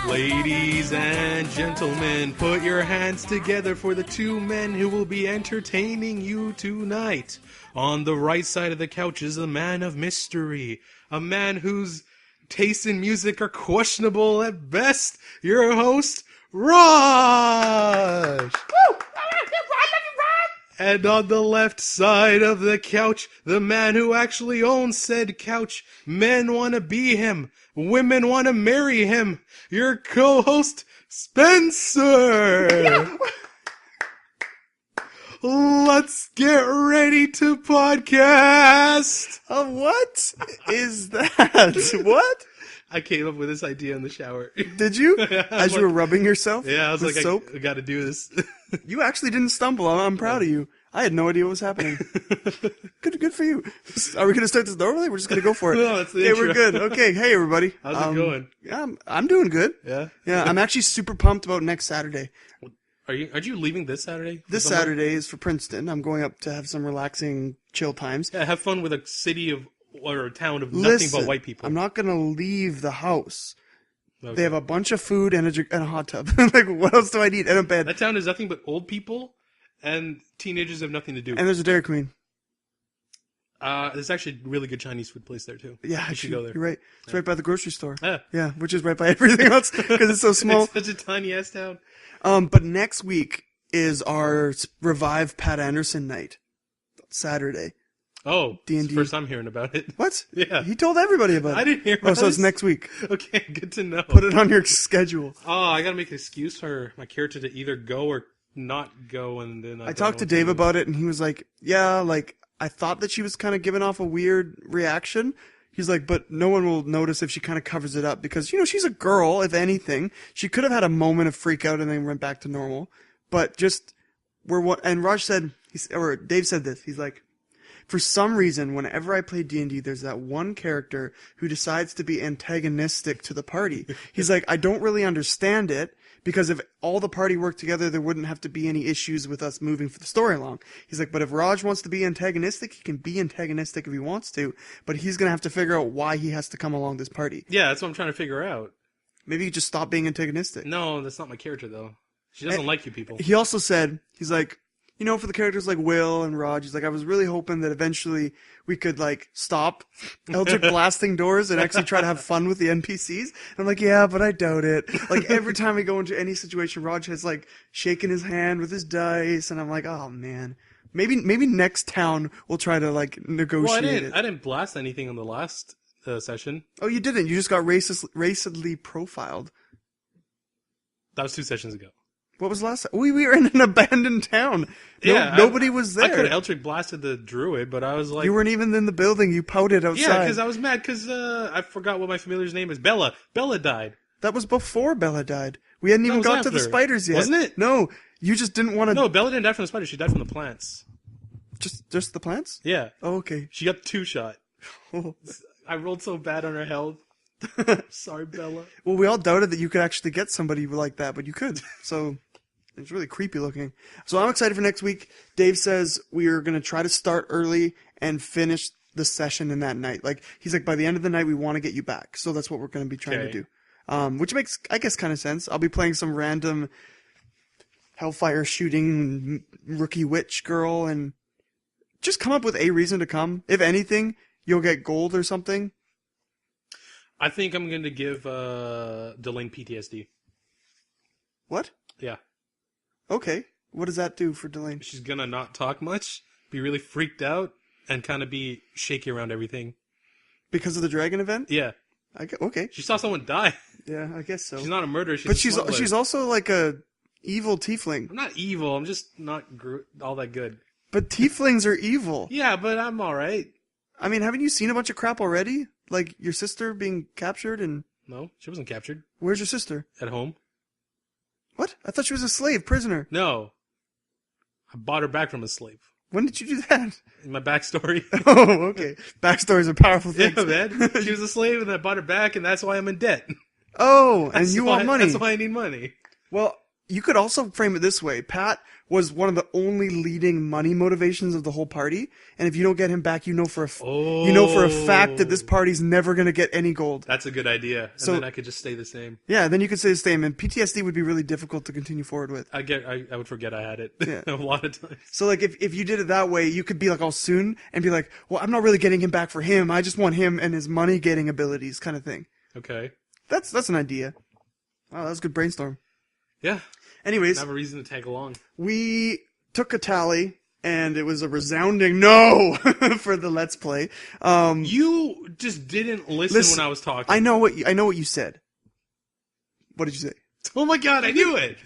Ladies and gentlemen, put your hands together for the two men who will be entertaining you tonight. On the right side of the couch is a man of mystery, a man whose tastes in music are questionable at best. Your host, Raj! And on the left side of the couch, the man who actually owns said couch. Men want to be him. Women want to marry him. Your co-host, Spencer! Let's get ready to podcast! What is that? What? I came up with this idea in the shower. Did you? As you were rubbing yourself? Yeah, I was with like, soap? I gotta do this. You actually didn't stumble. I'm proud of you. I had no idea what was happening. Good for you. Are we going to start this normally? We're just going to go for it. No, it's the Okay, intro. we're good. Okay, hey everybody. How's it going? Yeah, I'm doing good. Yeah? Yeah, I'm actually super pumped about next Saturday. Aren't you leaving this Saturday? This Saturday is for Princeton. I'm going up to have some relaxing, chill times. Yeah, have fun with a city or a town of nothing but white people. I'm not going to leave the house. Okay. They have a bunch of food and a hot tub. Like, what else do I need? And a bed. That town is nothing but old people, and teenagers have nothing to do. And there's a Dairy Queen. There's actually a really good Chinese food place there, too. Yeah, you should go there. You're right. It's right by the grocery store. Yeah. Yeah, which is right by everything else because it's so small. It's such a tiny-ass town. But next week is our Revive Pat Anderson night. Saturday. Oh, D&D. it's the first I'm hearing about it. What? Yeah. He told everybody about it. I didn't hear about Oh, so it's this. next week. Okay, good to know. Put it on your schedule. Oh, I gotta make an excuse for my character to either go or not go, and then I talked to Dave about it, and he was like, yeah, like, I thought that she was kind of giving off a weird reaction. He's like, but no one will notice if she kind of covers it up because, you know, she's a girl, if anything. She could have had a moment of freak out and then went back to normal. But just, and Raj said, or Dave said this, he's like, for some reason, whenever I play D&D, there's that one character who decides to be antagonistic to the party. He's like, I don't really understand it, because if all the party worked together, there wouldn't have to be any issues with us moving for the story along. He's like, but if Raj wants to be antagonistic, he can be antagonistic if he wants to, but he's going to have to figure out why he has to come along this party. Yeah, that's what I'm trying to figure out. Maybe you just stop being antagonistic. No, that's not my character, though. She doesn't like you people. He also said, he's like, you know, for the characters like Will and Raj, he's like, I was really hoping that eventually we could, like, stop Eldritch blasting doors and actually try to have fun with the NPCs. And I'm like, yeah, but I doubt it. Like, every time we go into any situation, Raj has, like, shaken his hand with his dice, and I'm like, oh, man. Maybe next town we'll try to, like, negotiate it. I didn't blast anything on the last session. Oh, you didn't? You just got racially profiled. That was 2 sessions ago. What was last? We were in an abandoned town. Nobody was there. I could have Eldritch blasted the druid, but I was like... You weren't even in the building. You pouted outside. Yeah, because I was mad because I forgot what my familiar's name is. Bella. Bella died. That was before Bella died. We hadn't even got to the spiders yet. Wasn't it? No, you just didn't want to... No, Bella didn't die from the spiders. She died from the plants. Just the plants? Yeah. Oh, okay. She got 2 shot. I rolled so bad on her health. Sorry, Bella. Well, we all doubted that you could actually get somebody like that, but you could. So... It's really creepy looking. So I'm excited for next week. Dave says we are going to try to start early and finish the session in that night. Like, he's like, by the end of the night, we want to get you back. So that's what we're going to be trying to do. Which makes, I guess, kind of sense. I'll be playing some random hellfire shooting rookie witch girl and just come up with a reason to come. If anything, you'll get gold or something. I think I'm going to give Delane PTSD. What? Yeah. Okay. What does that do for Delane? She's going to not talk much, be really freaked out, and kind of be shaky around everything. Because of the dragon event? Yeah. Okay. She saw someone die. Yeah, I guess so. She's not a murderer. But she's also like a evil tiefling. I'm not evil. I'm just not all that good. But tieflings are evil. Yeah, but I'm all right. I mean, haven't you seen a bunch of crap already? Like your sister being captured and... No, she wasn't captured. Where's your sister? At home. What? I thought she was a slave, prisoner. No. I bought her back from a slave. When did you do that? In my backstory. Oh, okay. Backstories are powerful things. Yeah, man. She was a slave and I bought her back and that's why I'm in debt. Oh, and you want money. That's why I need money. Well, you could also frame it this way. Pat was one of the only leading money motivations of the whole party, and if you don't get him back, you know for a fact that this party's never going to get any gold. That's a good idea. And then I could just stay the same. Yeah, then you could stay the same, and PTSD would be really difficult to continue forward with. I would forget I had it Yeah. a lot of times. So like if you did it that way, you could be like all soon and be like, well, I'm not really getting him back for him. I just want him and his money getting abilities kind of thing. Okay. That's an idea. Wow, that was a good brainstorm. Yeah. Anyways, I have a reason to tag along. we took a tally, and it was a resounding no for the Let's Play. You just didn't listen when I was talking. I know what you said. What did you say? Oh my god, I knew it!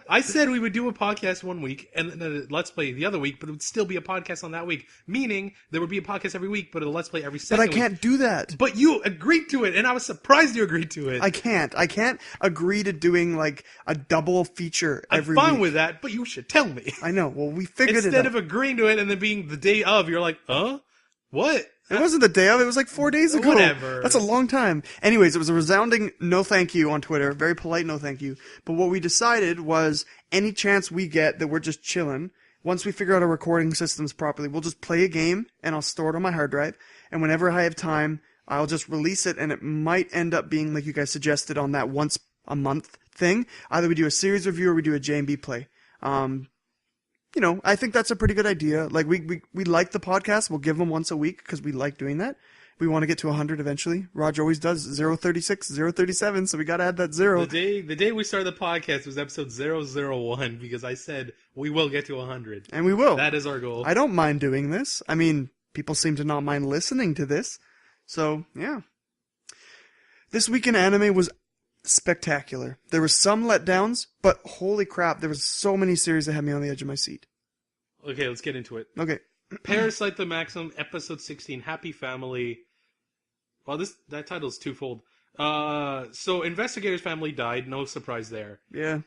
I said we would do a podcast one week, and then a Let's Play the other week, but it would still be a podcast on that week. Meaning, there would be a podcast every week, but a Let's Play every second week. But I can't do that. But you agreed to it, and I was surprised you agreed to it. I can't agree to doing like a double feature every week. I'm fine with that, but you should tell me. I know, well, we figured it out. Instead of agreeing to it and then being the day of, you're like, huh? What? It wasn't the day of, it was like 4 days ago. Whatever. That's a long time. Anyways, it was a resounding no thank you on Twitter. Very polite no thank you. But what we decided was any chance we get that we're just chilling, once we figure out our recording systems properly, we'll just play a game and I'll store it on my hard drive. And whenever I have time, I'll just release it, and it might end up being like you guys suggested on that once a month thing. Either we do a series review or we do a J&B play. You know, I think that's a pretty good idea. Like, we like the podcast. We'll give them once a week because we like doing that. We want to get to 100 eventually. Roger always does 036, 037, so we got to add that 0. The day we started the podcast was episode 001 because I said we will get to 100. And we will. That is our goal. I don't mind doing this. I mean, people seem to not mind listening to this. So, yeah. This week in anime was spectacular. There were some letdowns, but holy crap, there was so many series that had me on the edge of my seat. Okay, let's get into it. Okay. Parasyte the Maxim, episode 16, Happy Family. Well, that title is twofold. So investigator's family died, no surprise there. Yeah.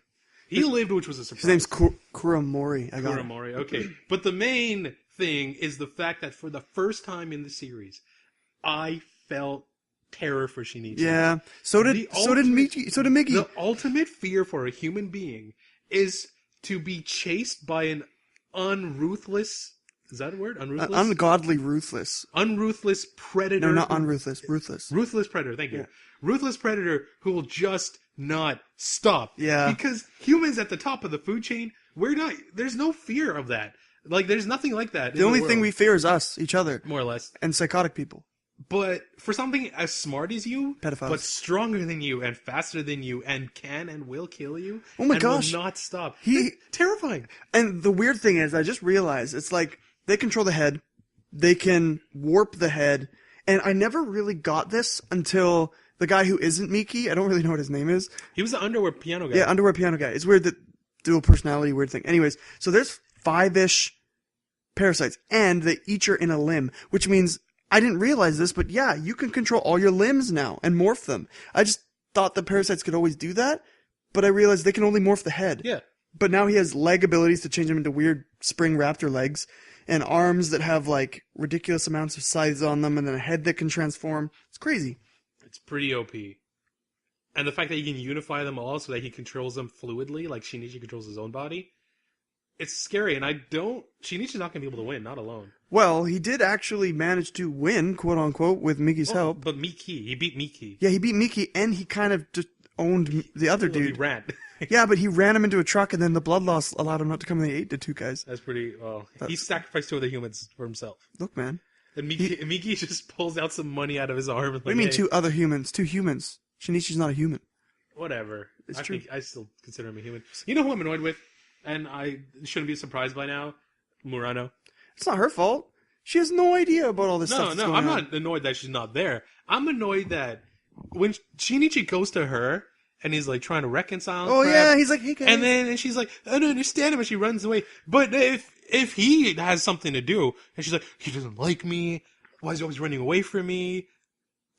He lived, which was a surprise. His name's Kuramori. Kuramori, okay. But the main thing is the fact that for the first time in the series, I felt terror for Shinichi. Yeah. So did Miki. The ultimate fear for a human being is to be chased by an unruthless. Is that a word? Unruthless? Ungodly ruthless. Unruthless predator. No, not unruthless. Ruthless. Ruthless predator. Thank you. Yeah. Ruthless predator who will just not stop. Yeah. Because humans at the top of the food chain, there's no fear of that. Like, there's nothing like that. The only thing we fear is us, each other. More or less. And psychotic people. But for something as smart as you, pedophiles, but stronger than you and faster than you and can and will kill you, oh my gosh, will not stop. Terrifying. And the weird thing is, I just realized it's like they control the head, they can warp the head, and I never really got this until the guy who isn't Miki. I don't really know what his name is. He was the underwear piano guy. Yeah, underwear piano guy. It's weird that dual personality weird thing. Anyways, so there's 5-ish parasites, and they each are in a limb, which means. I didn't realize this, but yeah, you can control all your limbs now and morph them. I just thought the parasites could always do that, but I realized they can only morph the head. Yeah. But now he has leg abilities to change them into weird spring raptor legs, and arms that have like ridiculous amounts of scythes on them, and then a head that can transform. It's crazy. It's pretty OP. And the fact that he can unify them all so that he controls them fluidly, like Shinichi controls his own body. It's scary, and Shinichi's not going to be able to win, not alone. Well, he did actually manage to win, quote-unquote, with Miki's help. But he beat Miki. Yeah, he beat Miki, and he kind of just owned the other dude. He ran. Yeah, but he ran him into a truck, and then the blood loss allowed him not to come in the 8 to 2 guys. That's pretty, he sacrificed 2 other humans for himself. Look, man. And Miki just pulls out some money out of his arm. What do you mean 2 other humans? 2 humans. Shinichi's not a human. Whatever. It's true. I still consider him a human. You know who I'm annoyed with? And I shouldn't be surprised by now? Murano. It's not her fault. She has no idea about all this stuff. No, I'm not annoyed that she's not there. I'm annoyed that when Shinichi goes to her and he's like trying to reconcile. Oh yeah, he's like, hey guys. And she's like, I don't understand him, and she runs away. But if he has something to do, and she's like, he doesn't like me. Why is he always running away from me?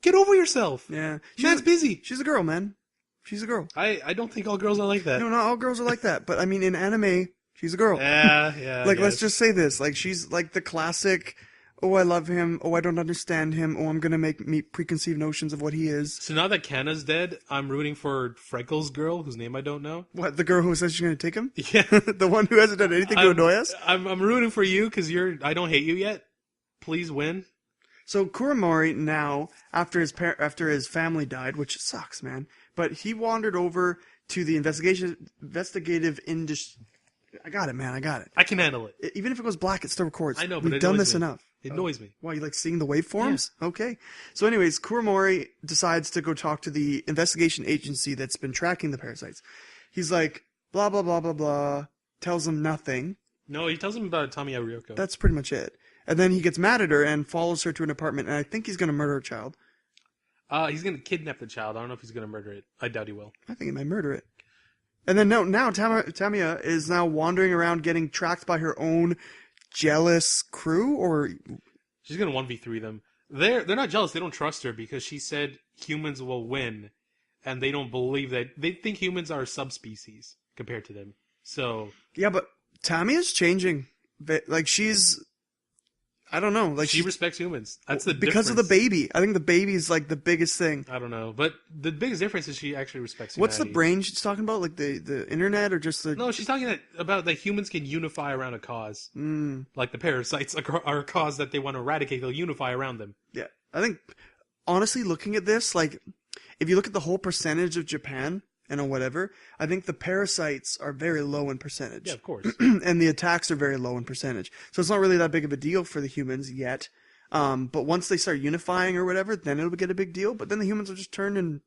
Get over yourself. Yeah, man's busy. She's a girl, man. She's a girl. I don't think all girls are like that. No, not all girls are like that. But I mean, in anime, she's a girl. Yeah. Like, let's just say this. Like, she's like the classic, oh, I love him. Oh, I don't understand him. Oh, I'm going to make me preconceived notions of what he is. So now that Kanna's dead, I'm rooting for Freckles' girl, whose name I don't know. What, the girl who says she's going to take him? Yeah. The one who hasn't done anything to annoy us? I'm rooting for you because I don't hate you yet. Please win. So Kuromori now, after his family died, which sucks, man, but he wandered over to the investigative industry. I got it, man. I got it. I can handle it. Even if it goes black, it still records. I know, but we've done this me. enough. It annoys me. Why, you like seeing the waveforms? Yeah. Okay. So anyways, Kuromori decides to go talk to the investigation agency that's been tracking the parasites. He's like, blah, blah, blah, blah, blah, tells them nothing. No, he tells them about Tamiya Ryoko. That's pretty much it. And then he gets mad at her and follows her to an apartment, and I think he's going to murder a child. He's going to kidnap the child. I don't know if he's going to murder it. I doubt he will. I think he might murder it. And then now Tamiya is now wandering around getting tracked by her own jealous crew, or... She's going to 1v3 them. They're not jealous. They don't trust her because she said humans will win, and they don't believe that. They think humans are a subspecies compared to them. So... Yeah, but Tamiya's changing. Like, she's... I don't know. Like she respects humans. That's the because difference. of the baby. I think the baby's like the biggest thing. I don't know, but the biggest difference is she actually respects humanity. What's the brain she's talking about? Like the internet or just the... No, she's talking about that humans can unify around a cause. Like the parasites are a cause that they want to eradicate. They'll unify around them. Yeah. I think, honestly, looking at this, like, if you look at the whole percentage of Japan and whatever, I think the parasites are very low in percentage. Yeah, of course. And the attacks are very low in percentage. So it's not really that big of a deal for the humans yet. But once they start unifying or whatever, then it'll get a big deal. But then the humans will just turn and...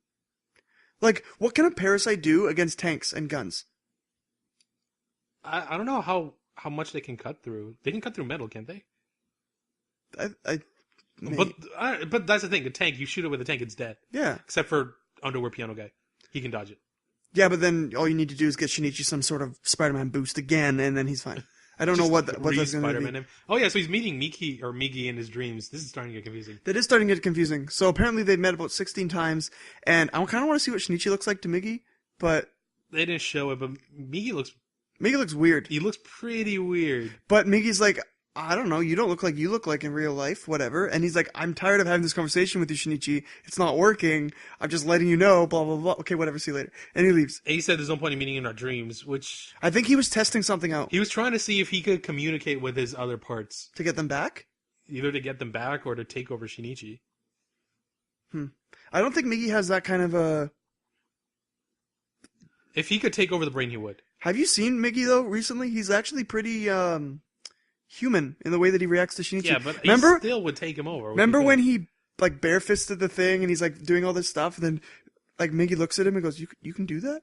Like, what can a parasite do against tanks and guns? I don't know how much they can cut through. They can cut through metal, can't they? But that's the thing. A tank, you shoot it with a tank, it's dead. Yeah. Except for Underwear Piano Guy. He can dodge it. Yeah, but then all you need to do is get Shinichi some sort of Spider-Man boost again, and then he's fine. I don't know what that's going to be. Oh yeah, so he's meeting Migi in his dreams. This is starting to get confusing. That is starting to get confusing. So apparently they've met about 16 times, and I kind of want to see what Shinichi looks like to Migi, but... They didn't show it, but Migi looks weird. He looks pretty weird. But Migi's like, I don't know, you don't look like you look like in real life, whatever. And he's like, I'm tired of having this conversation with you, Shinichi. It's not working. I'm just letting you know, blah, blah, blah. Okay, whatever, see you later. And he leaves. And he said there's no point in meeting in our dreams, which... I think he was testing something out. He was trying to see if he could communicate with his other parts. To get them back? Either to get them back or to take over Shinichi. I don't think Migi has that kind of a... If he could take over the brain, he would. Have you seen Migi, though, recently? He's actually pretty... human in the way that he reacts to Shinichi. Yeah, but he still would take him over. Remember when he like bare-fisted the thing and he's like doing all this stuff, and then like Migi looks at him and goes, "You can do that?"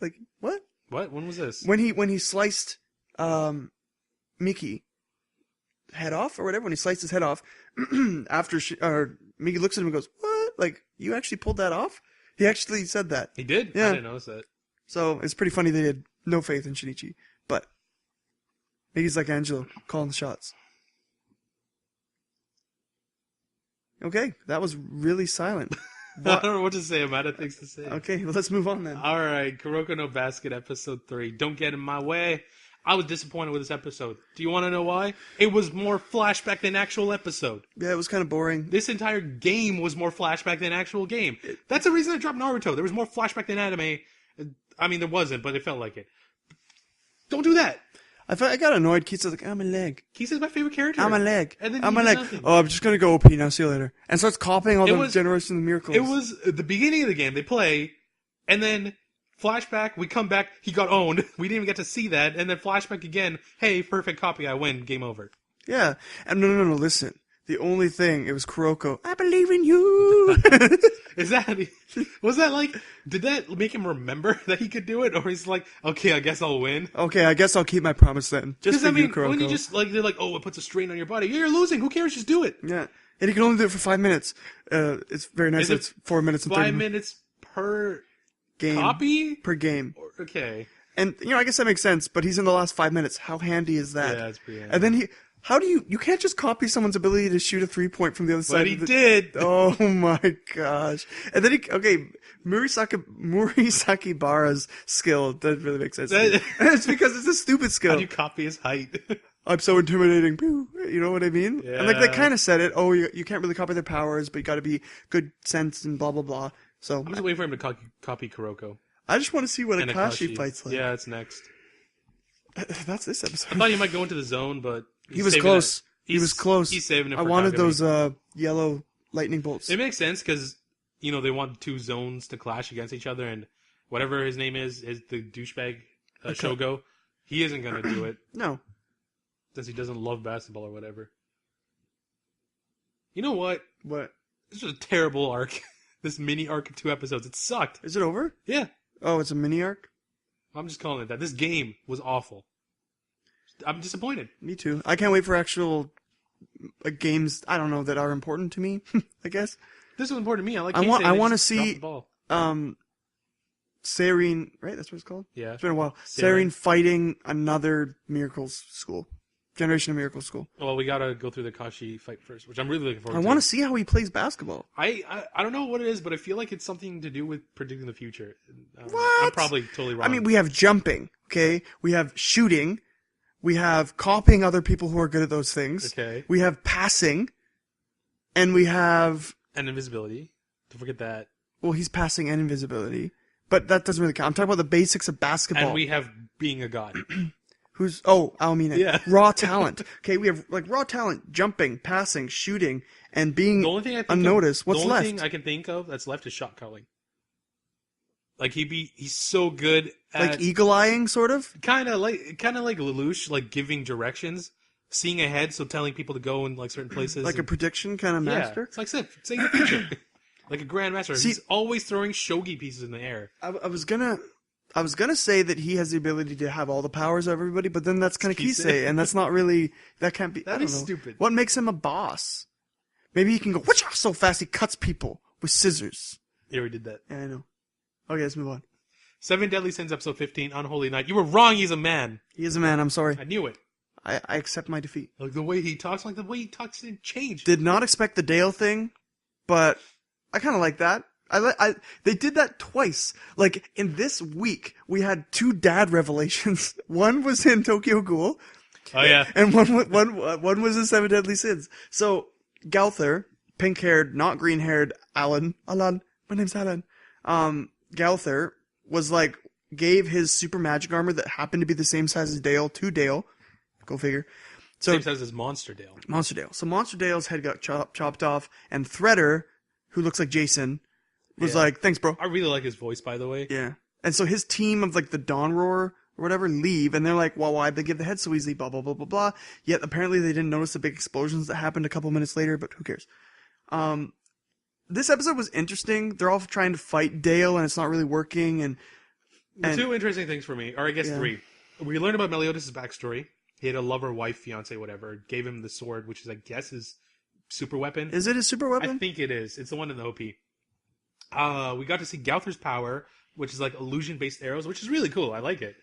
Like what? What? When was this? When he sliced Miki head off or whatever. When he sliced his head off, after Migi looks at him and goes, "What? Like you actually pulled that off?" He actually said that. He did. Yeah. I didn't notice that. So it's pretty funny they had no faith in Shinichi, but. Migi's like Angelo, calling the shots. Okay, that was really silent. I don't know what to say. I'm out of things to say. Okay, well, let's move on then. All right, Kuroko no Basket, episode 3. Don't get in my way. I was disappointed with this episode. Do you want to know why? It was more flashback than actual episode. Yeah, it was kind of boring. This entire game was more flashback than actual game. That's the reason I dropped Naruto. There was more flashback than anime. I mean, there wasn't, but it felt like it. Don't do that. I got annoyed. Kisa's like, I'm a leg. Kisa's my favorite character. I'm a leg. And then I'm a leg. nothing. Oh, I'm just going to go OP now. See you later. And starts copying all the Generation of Miracles. It was the beginning of the game. They play, and then flashback, we come back, he got owned. We didn't even get to see that. And then flashback again. Hey, perfect copy. I win. Game over. Yeah. And no, listen. The only thing, it was Kuroko. I believe in you. Was that like, did that make him remember that he could do it? Or he's like, okay, I guess I'll win. Okay, I guess I'll keep my promise then. Just for you, Kuroko. When you just, like, they're like, oh, it puts a strain on your body. You're losing. Who cares? Just do it. Yeah. And he can only do it for 5 minutes. It's very nice. It's 4 minutes and 30 5 minutes per game. Copy? Per game. Okay. And, I guess that makes sense, but he's in the last 5 minutes. How handy is that? Yeah, that's pretty handy. And then how do you can't just copy someone's ability to shoot a 3-point from the other side. But he did. Oh my gosh. And then Murisaki Bara's skill doesn't really make sense. It's because it's a stupid skill. How do you copy his height? I'm so intimidating. You know what I mean? Yeah. And like they kind of said it. Oh, you can't really copy their powers, but you got to be good sense and blah blah blah. So I'm just waiting for him to copy Kuroko. I just want to see what And Akashi fights like. Yeah, it's next. That's this episode. I thought he might go into the zone, but he was close. He was close. He's saving it for I wanted Kagami. those yellow lightning bolts. It makes sense because, they want two zones to clash against each other, and whatever his name is the douchebag Shogo. He isn't going to do it. No. Since he doesn't love basketball or whatever. You know what? What? This was a terrible arc. This mini arc of 2 episodes. It sucked. Is it over? Yeah. Oh, it's a mini arc? I'm just calling it that. This game was awful. I'm disappointed. Me too. I can't wait for actual games, I don't know, that are important to me, I guess. This was important to me. I like I want to see see Serene, right? That's what it's called? Yeah. It's been a while. Serene Serene fighting another Miracles school. Generation of Miracles school. Well, we gotta go through the Kashi fight first, which I'm really looking forward to. I want to see how he plays basketball. I don't know what it is, but I feel like it's something to do with predicting the future. What? I'm probably totally wrong. I mean, we have jumping, okay? We have shooting. We have copying other people who are good at those things. Okay. We have passing. And we have... And invisibility. Don't forget that. Well, he's passing and invisibility. But that doesn't really count. I'm talking about the basics of basketball. And we have being a god. Who's... Oh, Almina. Yeah. Raw talent. Okay, we have raw talent, jumping, passing, shooting, and being The only thing I think unnoticed. What's the only left? thing I can think of that's left is shot calling. Like he's so good at Like eagle-eyeing, sort of? kind of like Lelouch, like giving directions, seeing ahead, so telling people to go in like certain places. Like a prediction kind of master? Yeah, it's like saying the future. Like a grandmaster. See- He's always throwing shogi pieces in the air. I was gonna say that he has the ability to have all the powers of everybody, but then that's kind of Kisei, and that's not really, that can't be, I That'd don't be know. stupid. What makes him a boss? Maybe he can go, whoosh, so fast he cuts people with scissors. Yeah, we did that. Yeah, I know. Okay, let's move on. 7 Deadly Sins, episode 15, Unholy Night. You were wrong, he's a man. He is a man, I'm sorry. I knew it. I accept my defeat. Like the way he talks didn't change. Did not expect the Dale thing, but I kind of like that. They did that twice. Like, in this week, we had 2 dad revelations. One was in Tokyo Ghoul. Oh, yeah. And one was in 7 Deadly Sins. So, Gauther, pink-haired, not green-haired, Alan, my name's Alan. Gauther was like, gave his super magic armor that happened to be the same size as Dale to Dale. Go figure. So, Same size as Monster Dale. Monster Dale. So Monster Dale's head got chopped off, and Threader, who looks like Jason, was like, thanks, bro. I really like his voice, by the way. Yeah. And so his team of like the Dawn Roar or whatever leave, and they're like, well, why'd they give the head so easily, blah, blah, blah, blah, blah. Yet apparently they didn't notice the big explosions that happened a couple minutes later, but who cares? This episode was interesting. They're all trying to fight Dale, and it's not really working, and 2 interesting things for me, or I guess Yeah. 3. We learned about Meliodas' backstory. He had a lover, wife, fiance, whatever. Gave him the sword, which is, I guess, his super weapon. is it his super I weapon? think it is. It's the one in the OP. We got to see Gauther's power, which is like illusion-based arrows, which is really cool. I like it.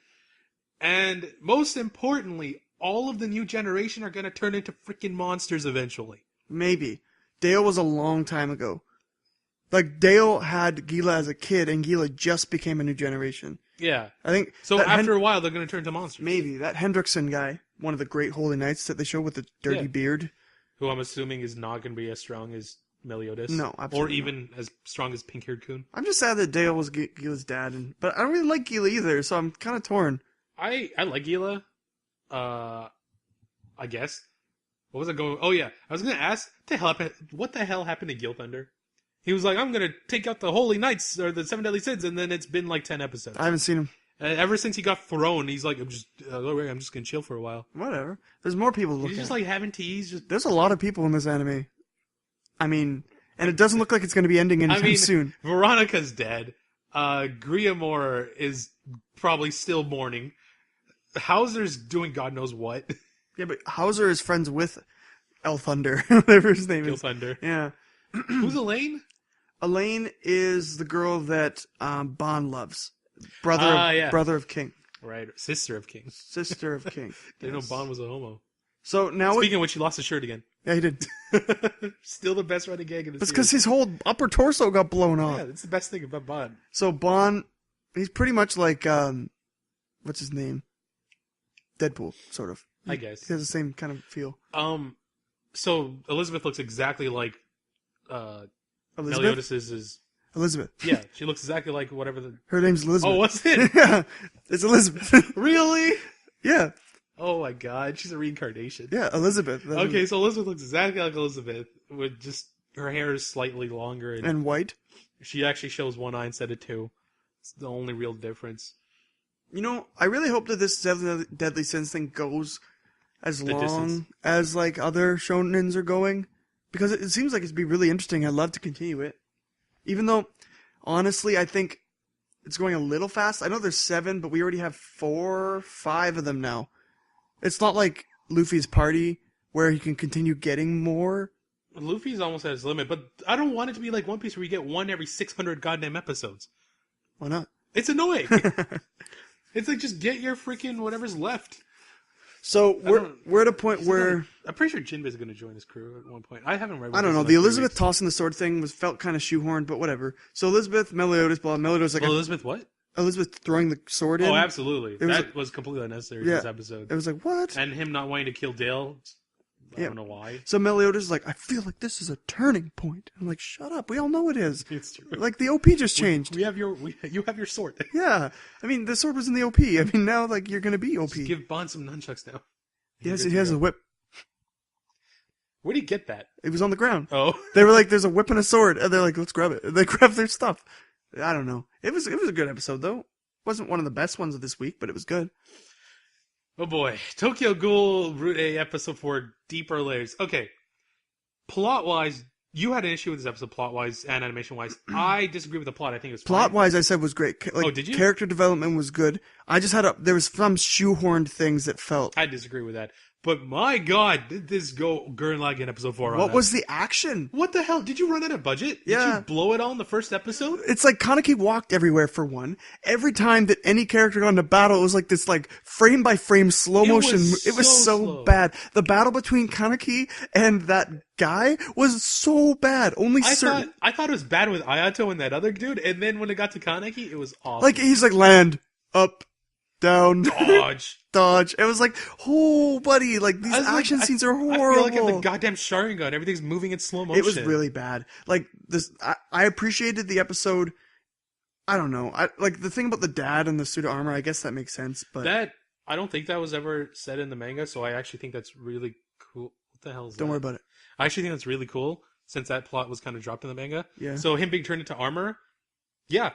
And most importantly, all of the new generation are going to turn into freaking monsters eventually. Maybe. Dale was a long time ago. Like, Dale had Gila as a kid, and Gila just became a new generation. Yeah. I think... So that after a while, they're going to turn to monsters. Maybe. That Hendrickson guy, one of the great Holy Knights that they show with the dirty Yeah. beard. Who I'm assuming is not going to be as strong as Meliodas. No, absolutely Or even as strong as Pink-Haired Coon. I'm just sad that Dale was Gila's dad, but I don't really like Gila either, so I'm kind of torn. I like Gila. I guess. What was I going... Oh, yeah. I was going to ask, what the hell happened to Gil Thunder? He was like, I'm going to take out the Holy Knights, or the 7 Deadly Sins, and then it's been like 10 episodes. I haven't seen him. Ever since he got thrown, he's like, I'm just going to chill for a while. Whatever. There's more people to look He's at. just like having teas. There's a lot of people in this anime. I mean, and it doesn't look like it's going to be ending anytime soon. Veronica's dead. Griamore is probably still mourning. Hauser's doing God knows what. Yeah, but Hauser is friends with El Thunder, whatever his name Gil is. Thunder. Yeah. Who's Elaine? Elaine is the girl that Bon loves. Brother of King. Right. Sister of King. Sister of King. Didn't know Bon was a homo. So now... Speaking of which, he lost his shirt again. Yeah, he did. Still the best running gag in the It's series. because his whole upper torso got blown off. Yeah, that's the best thing about Bon. So Bon, he's pretty much like, what's his name? Deadpool, sort of. I guess. He has the same kind of feel. So Elizabeth looks exactly like Elizabeth? Meliodas' is. Elizabeth. Yeah, she looks exactly like whatever the... Her name's Elizabeth. Oh, what's it? Yeah, it's Elizabeth. Really? Yeah. Oh my god, she's a reincarnation. Yeah, Elizabeth. Okay, so Elizabeth looks exactly like Elizabeth, with just her hair is slightly longer. And white. She actually shows one eye instead of two. It's the only real difference. You know, I really hope that this Deadly Sins thing goes as long as, like, other shonens are going. Because it seems like it'd be really interesting. I'd love to continue it. Even though, honestly, I think it's going a little fast. I know there's 7, but we already have 4, 5 of them now. It's not like Luffy's party, where he can continue getting more. Luffy's almost at his limit, but I don't want it to be like One Piece where you get one every 600 goddamn episodes. Why not? It's annoying. It's like, just get your freaking whatever's left. So we're at a point where... I'm pretty sure Jinbei's going to join his crew at one point. I haven't read. I don't know. The Elizabeth tossing the sword thing felt kind of shoehorned, but whatever. So Elizabeth, Meliodas, Meliodas like... Elizabeth what? Elizabeth throwing the sword in. Oh, absolutely. That was completely unnecessary in this episode. It was like, what? And him not wanting to kill Dale. I don't know why. So Meliodas is like, I feel like this is a turning point. I'm like, shut up. We all know it is. It's true. Like, the OP just changed. You have your sword. Yeah. I mean, the sword was in the OP. I mean, now, like, you're going to be OP. Just give Bond some nunchucks now. Yes, he has a whip. Where'd he get that? It was on the ground. Oh. They were like, there's a whip and a sword. And they're like, let's grab it. And they grab their stuff. I don't know. It was a good episode, though. Wasn't one of the best ones of this week, but it was good. Oh boy. Tokyo Ghoul Route A episode 4, Deeper Layers. Okay. Plot-wise, you had an issue with this episode plot-wise and animation-wise. I disagree with the plot. I think it was fine. Plot-wise, I said was great. Like, did you? Character development was good. I just had there was some shoehorned things that felt... I disagree with that. But my god, did this go Gurren Lagann episode 4 on What us. was the action? What the hell? Did you run out of budget? Yeah. Did you blow it all in the first episode? It's like Kaneki walked everywhere for one. Every time that any character got into battle, it was like this like frame by frame slow motion. It was so slow. bad. The battle between Kaneki and that guy was so bad. I thought it was bad with Ayato and that other dude, and then when it got to Kaneki, it was awesome. Like he's like land, up, down, dodge. It was like, oh, buddy, like these action scenes are horrible. I feel like I have the goddamn Sharingan. Everything's moving in slow motion. It was really bad. Like this, I appreciated the episode. I don't know. Like the thing about the dad and the suit of armor. I guess that makes sense. But I don't think that was ever said in the manga. So I actually think that's really cool. What the hell is that? Don't worry about it. I actually think that's really cool since that plot was kind of dropped in the manga. Yeah. So him being turned into armor. Yeah,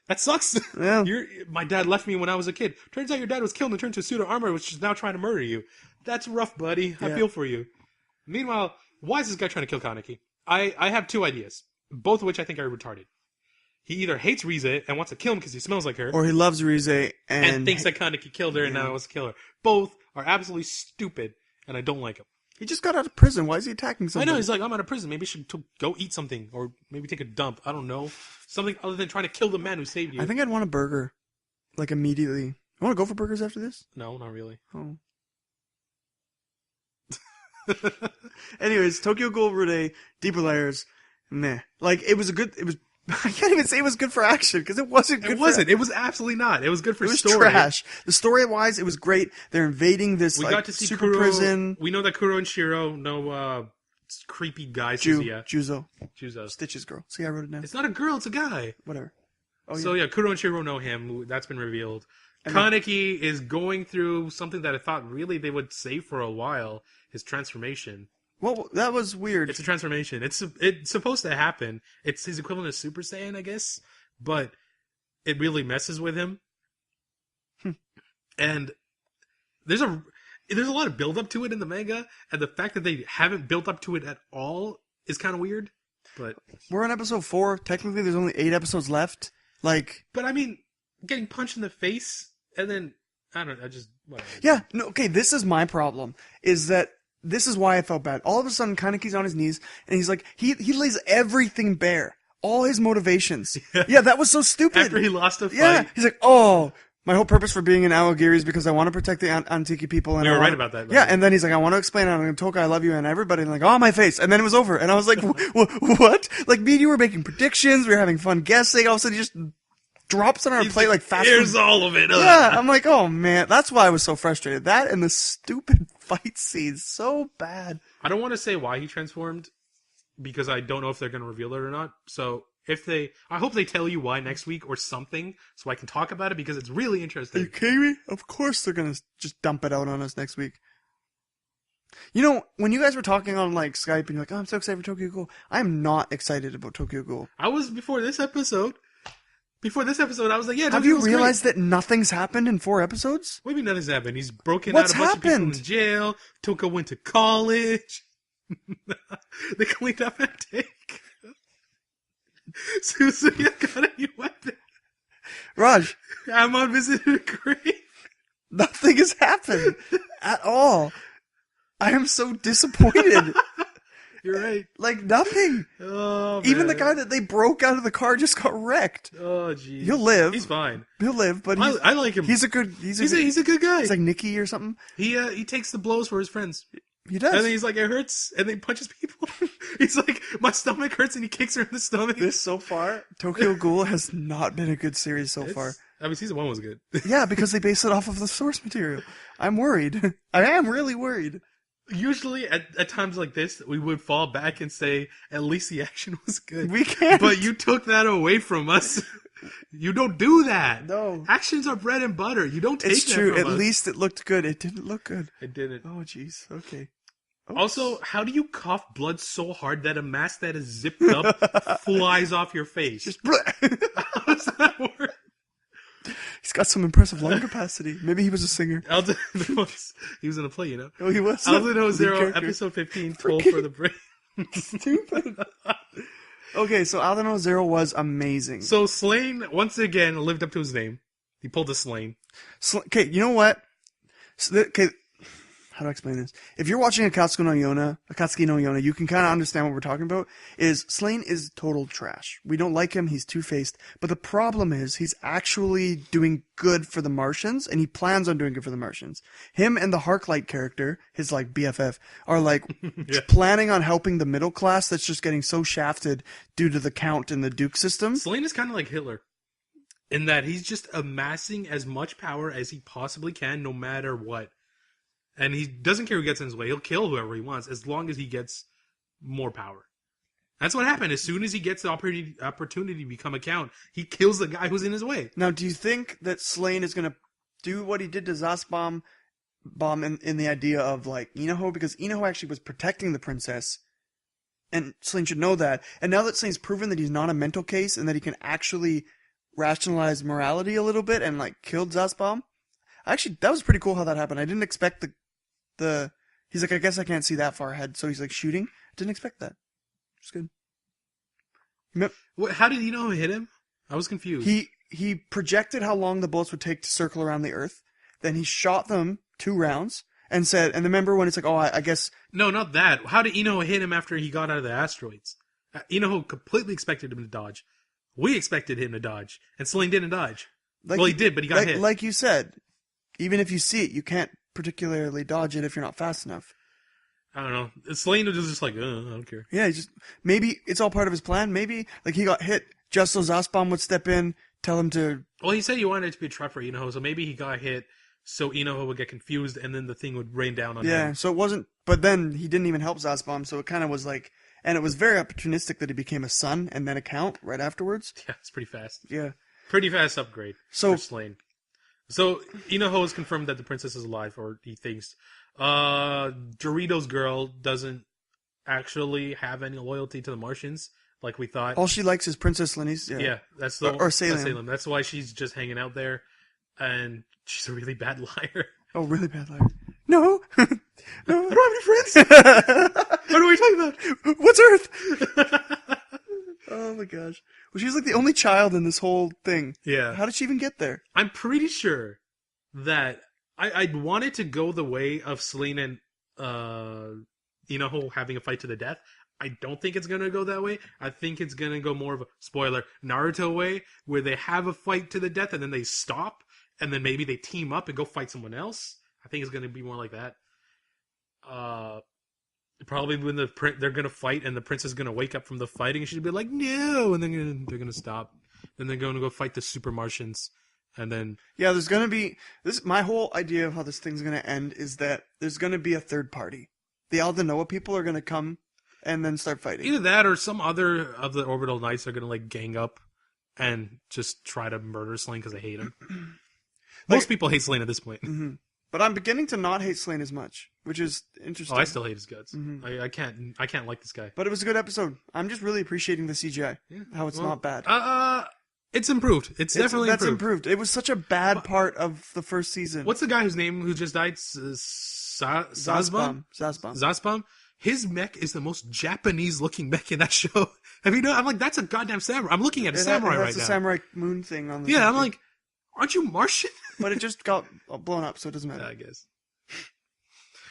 That sucks. Yeah. My dad left me when I was a kid. Turns out your dad was killed and turned to a suit of armor, which is now trying to murder you. That's rough, buddy. I feel for you. Meanwhile, why is this guy trying to kill Kaneki? I have 2 ideas, both of which I think are retarded. He either hates Rize and wants to kill him because he smells like her, or he loves Rize and thinks that Kaneki killed her and now wants to kill her. Both are absolutely stupid, and I don't like him. He just got out of prison. Why is he attacking somebody? I know, he's like, I'm out of prison. Maybe I should go eat something. Or maybe take a dump. I don't know. Something other than trying to kill the man who saved you. I think I'd want a burger. Like, immediately. You want to go for burgers after this? No, not really. Oh. Anyways, Tokyo Ghoul Route A, Deeper Layers, meh. Like, it was I can't even say it was good for action, because it wasn't good. It was absolutely not. It was good for story. It was trash. The story-wise, it was great. They're invading this, got to see super Kuro, prison. We know that Kuro and Shiro know, creepy guy Suzuya. Juzo. Stitch's girl. See, I wrote it down. It's not a girl, it's a guy. Whatever. Oh, So yeah, Kuro and Shiro know him. That's been revealed. Kaneki is going through something that I thought really they would save for a while, his transformation. Well, that was weird. It's a transformation. It's supposed to happen. It's his equivalent of Super Saiyan, I guess. But it really messes with him. And there's a lot of build up to it in the manga, and the fact that they haven't built up to it at all is kind of weird. But we're on episode 4. Technically, there's only 8 episodes left. But I mean, getting punched in the face, and then whatever. Yeah. No. Okay. This is my problem. Is that. This is why I felt bad. All of a sudden, Kaneki's on his knees, and he's like, he lays everything bare. All his motivations. Yeah, that was so stupid. After he lost a fight. Yeah, he's like, oh, my whole purpose for being in Aogiri is because I want to protect the Antiki people. And you were right about that. Yeah, and then he's like, I want to explain it. I'm going to Toka, I love you, and everybody, and like, oh, my face. And then it was over. And I was like, what? Like, me and you were making predictions. We were having fun guessing. All of a sudden, you just drops it on her plate like fast Here's food. all of it. Yeah, I'm like, oh man, that's why I was so frustrated. That and the stupid fight scenes, so bad. I don't want to say why he transformed, because I don't know if they're going to reveal it or not. So I hope they tell you why next week or something, so I can talk about it, because it's really Are interesting. you kidding me? Of course they're gonna just dump it out on us next week. You know, when you guys were talking on like Skype and you're like, oh, I'm so excited for Tokyo Ghoul. I'm not excited about Tokyo Ghoul. I was before this episode. I was like, yeah. Have you realized that nothing's happened in 4 episodes? What do you mean nothing's happened? He's broken What's out a bunch of people happened? in jail. Toko went to college. They cleaned up and take. Suzuya got a new weapon. Raj, Amon visited a grave. nothing has happened at all. I am so disappointed. You're right. Like, nothing. Oh, man. Even the guy that they broke out of the car just got wrecked. Oh, jeez. He'll live. He's fine. He'll live, but I like him. he's a good guy. He's like Nicky or something. He takes the blows for his friends. He does. And then he's like, it hurts, and then he punches people. He's like, my stomach hurts, and he kicks her in the stomach. This so far, Tokyo Ghoul has not been a good series so far. I mean, season 1 was good. Yeah, because they base it off of the source material. I'm worried. I am really worried. Usually, at times like this, we would fall back and say, at least the action was good. We can't. But you took that away from us. You don't do that. No. Actions are bread and butter. You don't take It's that true. from At us. least it looked good. It didn't look good. It didn't. Oh, jeez. Okay. Oops. Also, how do you cough blood so hard that a mask that is zipped up flies off your face? Just How does that work? He's got some impressive lung capacity. Maybe he was a singer. He was in a play, you know? Oh, he was. Aldnoah Lead Zero, character. episode 15, Toll for the Brain. Stupid. Okay, so Aldnoah Zero was amazing. So Slane, once again, lived up to his name. He pulled a Slane. Okay, you know what? Okay, how do I explain this? If you're watching Akatsuki no Yona, you can kind of understand what we're talking about. Slane is total trash. We don't like him. He's two-faced. But the problem is he's actually doing good for the Martians, and he plans on doing good for the Martians. Him and the Harklight character, his like BFF, are like planning on helping the middle class that's just getting so shafted due to the Count and the Duke system. Slane is kind of like Hitler, in that he's just amassing as much power as he possibly can, no matter what. And he doesn't care who gets in his way. He'll kill whoever he wants as long as he gets more power. That's what happened. As soon as he gets the opportunity to become a count, he kills the guy who's in his way. Now, do you think that Slane is going to do what he did to Zasbomb in the idea of, like, Inoho? Because Inoho actually was protecting the princess, and Slane should know that. And now that Slane's proven that he's not a mental case and that he can actually rationalize morality a little bit and, like, killed Zasbomb, actually, that was pretty cool how that happened. I didn't expect he's like, I guess I can't see that far ahead, so he's like shooting. Didn't expect that. It's good. How did Inoho hit him? I was confused. He projected how long the bullets would take to circle around the Earth. Then he shot them 2 rounds and said, and remember when it's like, oh, I guess. No, not that. How did Inoho hit him after he got out of the asteroids? Inoho completely expected him to dodge. We expected him to dodge, and Slane didn't dodge. He did, but he got hit. Like you said, even if you see it, you can't particularly dodge it if you're not fast enough. I don't know. Slane was just like, I don't care. Yeah, maybe it's all part of his plan. Maybe, like, he got hit just so Zasbomb would step in, tell him to... Well, he said he wanted it to be a trap for Inoho, so maybe he got hit so Inoho would get confused and then the thing would rain down on him. Yeah, so it wasn't... But then he didn't even help Zasbomb, so it kind of was like... And it was very opportunistic that he became a son and then a count right afterwards. Yeah, it's pretty fast. Yeah. Pretty fast upgrade for Slane. So, Inoho has confirmed that the princess is alive, or he thinks. Dorito's girl doesn't actually have any loyalty to the Martians, like we thought. All she likes is Princess Lenny's. Yeah, that's or Salem. Salem. That's why she's just hanging out there, and she's a really bad liar. Oh, really bad liar. No. No. I don't have any friends. What are we talking about? What's Earth? Oh my gosh. Well, she's like the only child in this whole thing. Yeah. How did she even get there? I'm pretty sure that I'd want it to go the way of Slane and Inoho having a fight to the death. I don't think it's going to go that way. I think it's going to go more of a, spoiler, Naruto way, where they have a fight to the death and then they stop, and then maybe they team up and go fight someone else. I think it's going to be more like that. Probably when they're going to fight and the princess is going to wake up from the fighting and she'll be like, no, and then they're going to stop. Then they're going to go fight the Super Martians. And then... Yeah, there's going to be... My whole idea of how this thing's going to end is that there's going to be a third party. The Aldnoah people are going to come and then start fighting. Either that or some other of the Orbital Knights are going to, like, gang up and just try to murder Slane because they hate him. Most people hate Slane at this point. Mm-hmm. But I'm beginning to not hate Slane as much, which is interesting. Oh, I still hate his guts. Mm-hmm. I can't like this guy. But it was a good episode. I'm just really appreciating the CGI. Yeah. How it's not bad. It's improved. It's definitely that's improved. It was such a bad part of the first season. What's the guy whose name who just died? Zazbam? Zazbam? His mech is the most Japanese-looking mech in that show. Have you know? I'm like, that's a goddamn samurai. I'm looking at a samurai right now. That's a samurai moon thing on the. Yeah, I'm like, aren't you Martian? But it just got blown up, so it doesn't matter. I guess.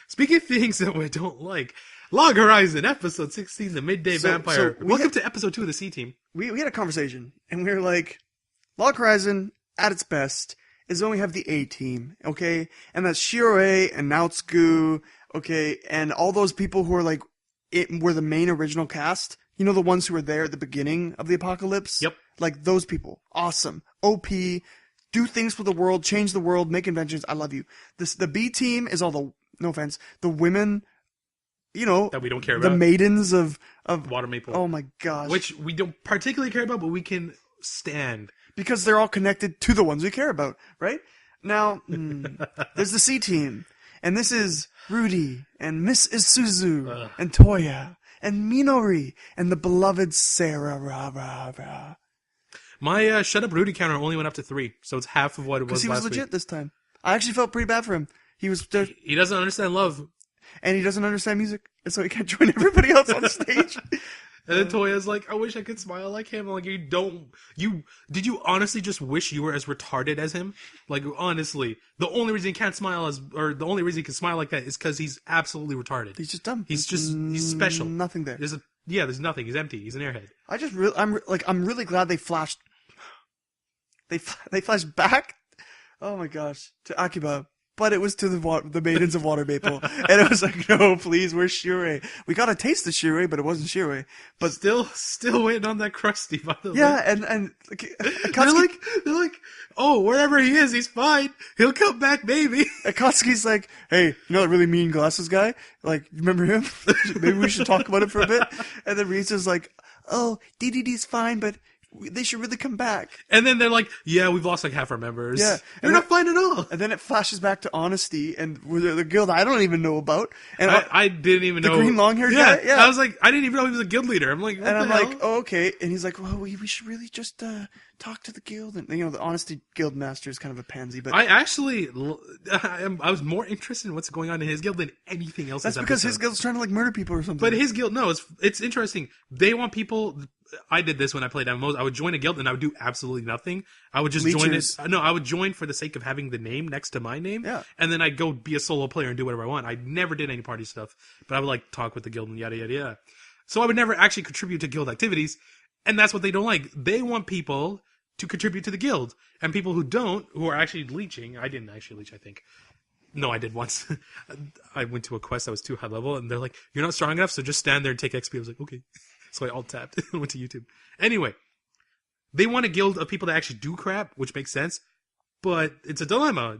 Speaking of things that we don't like, Log Horizon, episode 16, The Midday Vampire. Welcome to episode 2 of the C-Team. We had a conversation, and we were like, Log Horizon, at its best, is when we have the A-Team, okay? And that's Shiroe and Naotsuku, okay? And all those people who are like, were the main original cast. You know, the ones who were there at the beginning of the apocalypse? Yep. Like, those people. Awesome. OP. Do things for the world, change the world, make inventions. I love you. The B team is all the, no offense, the women, you know. That we don't care about. The maidens of Water Maple. Oh my gosh. Which we don't particularly care about, but we can stand. Because they're all connected to the ones we care about, right? Now, there's the C team. And this is Rudy and Miss Isuzu and Toya and Minori and the beloved Sarah. My Shut Up Rudy counter only went up to 3, so it's half of what it was last week. Because he was legit this time. I actually felt pretty bad for him. He doesn't understand love. And he doesn't understand music, and so he can't join everybody else on stage. And then Toya's like, I wish I could smile like him. I'm like, did you honestly just wish you were as retarded as him? Like, honestly, the only reason he can't smile the only reason he can smile like that is because he's absolutely retarded. He's just dumb. He's special. Nothing there. There's nothing. He's empty. He's an airhead. I'm really glad they flashed. They flashed back. Oh my gosh, to Akiba. But it was to the maidens of Water Maple. And it was like, no, please, where's Shirei? We got a taste of Shirei, but it wasn't Shirei. But still waiting on that Krusty, by the way. Yeah, and Akatsuki, they're like, oh, wherever he is, he's fine. He'll come back, maybe. Akatsuki's like, hey, you know that really mean glasses guy? Like, remember him? Maybe we should talk about it for a bit. And then Risa's like, oh, DDD's fine, but they should really come back. And then they're like, yeah, we've lost like half our members. Yeah. You're not fine at all. And then it flashes back to Honesty and the guild I don't even know about. And I didn't even know. The green long haired guy? Yeah. I was like, I didn't even know he was a guild leader. I'm like, what the hell? Like, oh, okay. And he's like, well, we should really just talk to the guild. And, you know, the Honesty guild master is kind of a pansy. But I was more interested in what's going on in his guild than anything else. That's because his guild's trying to like murder people or something. But his guild, no, it's interesting. They want people. I did this when I played MMOs. I would join a guild and I would do absolutely nothing. I would just join it. No, I would join for the sake of having the name next to my name. Yeah. And then I'd go be a solo player and do whatever I want. I never did any party stuff, but I would like talk with the guild and yada, yada, yada. So I would never actually contribute to guild activities. And that's what they don't like. They want people to contribute to the guild. And people who don't, who are actually leeching. I didn't actually leech, I think. No, I did once. I went to a quest that was too high level and they're like, you're not strong enough, so just stand there and take XP. I was like, okay. So I alt-tapped and went to YouTube. Anyway, they want a guild of people that actually do crap, which makes sense. But it's a dilemma.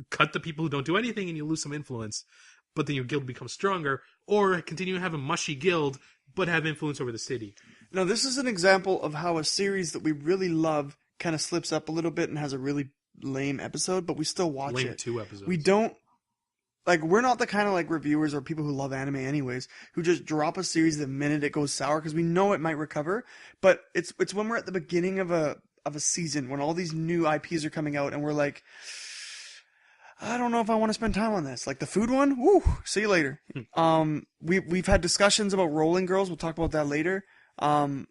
Cut the people who don't do anything and you lose some influence. But then your guild becomes stronger. Or continue to have a mushy guild, but have influence over the city. Now, this is an example of how a series that we really love kind of slips up a little bit and has a really lame episode, but we still watch it. Lame 2 episodes. We don't... Like, we're not the kind of, like, reviewers or people who love anime anyways, who just drop a series the minute it goes sour, because we know it might recover, but it's when we're at the beginning of a season, when all these new IPs are coming out, and we're like, I don't know if I want to spend time on this. Like, the food one? Woo! See you later. We've had discussions about Rolling Girls, we'll talk about that later, and,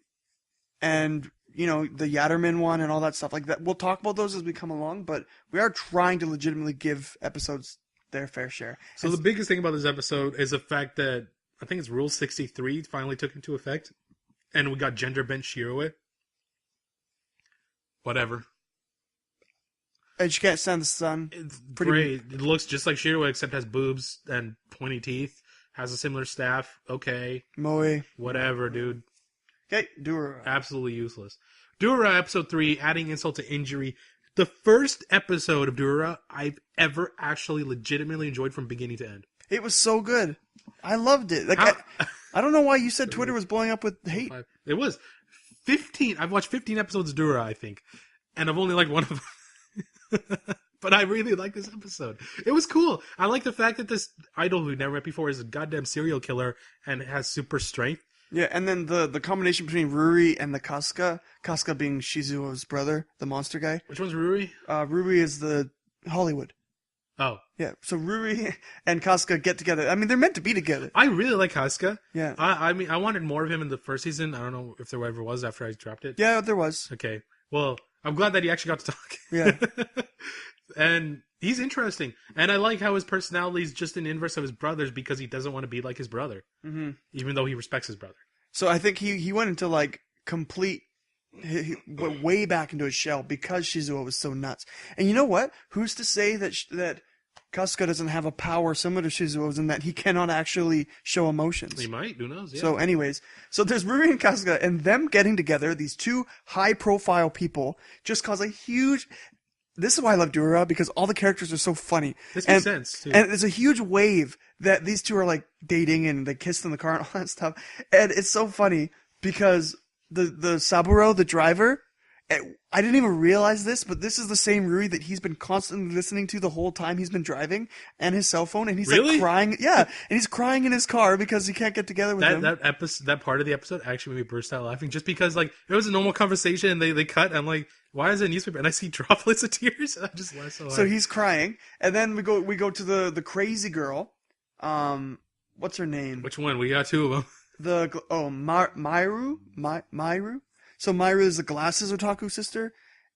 you know, the Yatterman one and all that stuff like that. We'll talk about those as we come along, but we are trying to legitimately give episodes their fair share. So the biggest thing about this episode is the fact that I think it's Rule 63 finally took into effect, and we got gender bent Shiroe. Whatever. And she can't stand the sun. It's great. It looks just like Shiroe except has boobs and pointy teeth. Has a similar staff. Okay. Moe. Whatever, dude. Okay, do her. Absolutely useless. Durarara episode 3, adding insult to injury. The first episode of Durarara I've ever actually legitimately enjoyed from beginning to end. It was so good. I loved it. Like I don't know why you said Twitter was blowing up with hate. It was 15. I've watched 15 episodes of Durarara, I think, and I've only liked one of them. But I really like this episode. It was cool. I like the fact that this idol who we never met before is a goddamn serial killer and has super strength. Yeah, and then the combination between Ruri and the Kasuga being Shizuo's brother, the monster guy. Which one's Ruri? Ruri is the Hollywood. Oh. Yeah, so Ruri and Kasuga get together. I mean, they're meant to be together. I really like Kasuga. Yeah. I mean, I wanted more of him in the first season. I don't know if there ever was after I dropped it. Yeah, there was. Okay. Well, I'm glad that he actually got to talk. Yeah. And he's interesting. And I like how his personality is just an inverse of his brother's because he doesn't want to be like his brother. Mm-hmm. Even though he respects his brother. So I think he went into like complete... He went way back into his shell because Shizuo was so nuts. And you know what? Who's to say that Kasuga doesn't have a power similar to Shizuo's in that he cannot actually show emotions? He might. Who knows? Yeah. So anyways, there's Ruri and Kasuga, and them getting together, these two high-profile people, just cause a huge... This is why I love Durarara, because all the characters are so funny. This makes sense, too. And there's a huge wave that these two are, like, dating, and they kissed in the car and all that stuff. And it's so funny, because the Saburo, the driver, I didn't even realize this, but this is the same Ruri that he's been constantly listening to the whole time he's been driving, and his cell phone, and he's like crying. Yeah, and he's crying in his car because he can't get together with him. That part of the episode actually made me burst out laughing, just because like it was a normal conversation, and they cut. And I'm like, why is it a newspaper? And I see droplets of tears. And I just laughed so hard. So he's crying, and then we go to the crazy girl. What's her name? Which one? We got two of them. Mairu. So Mairu is the glasses otaku sister,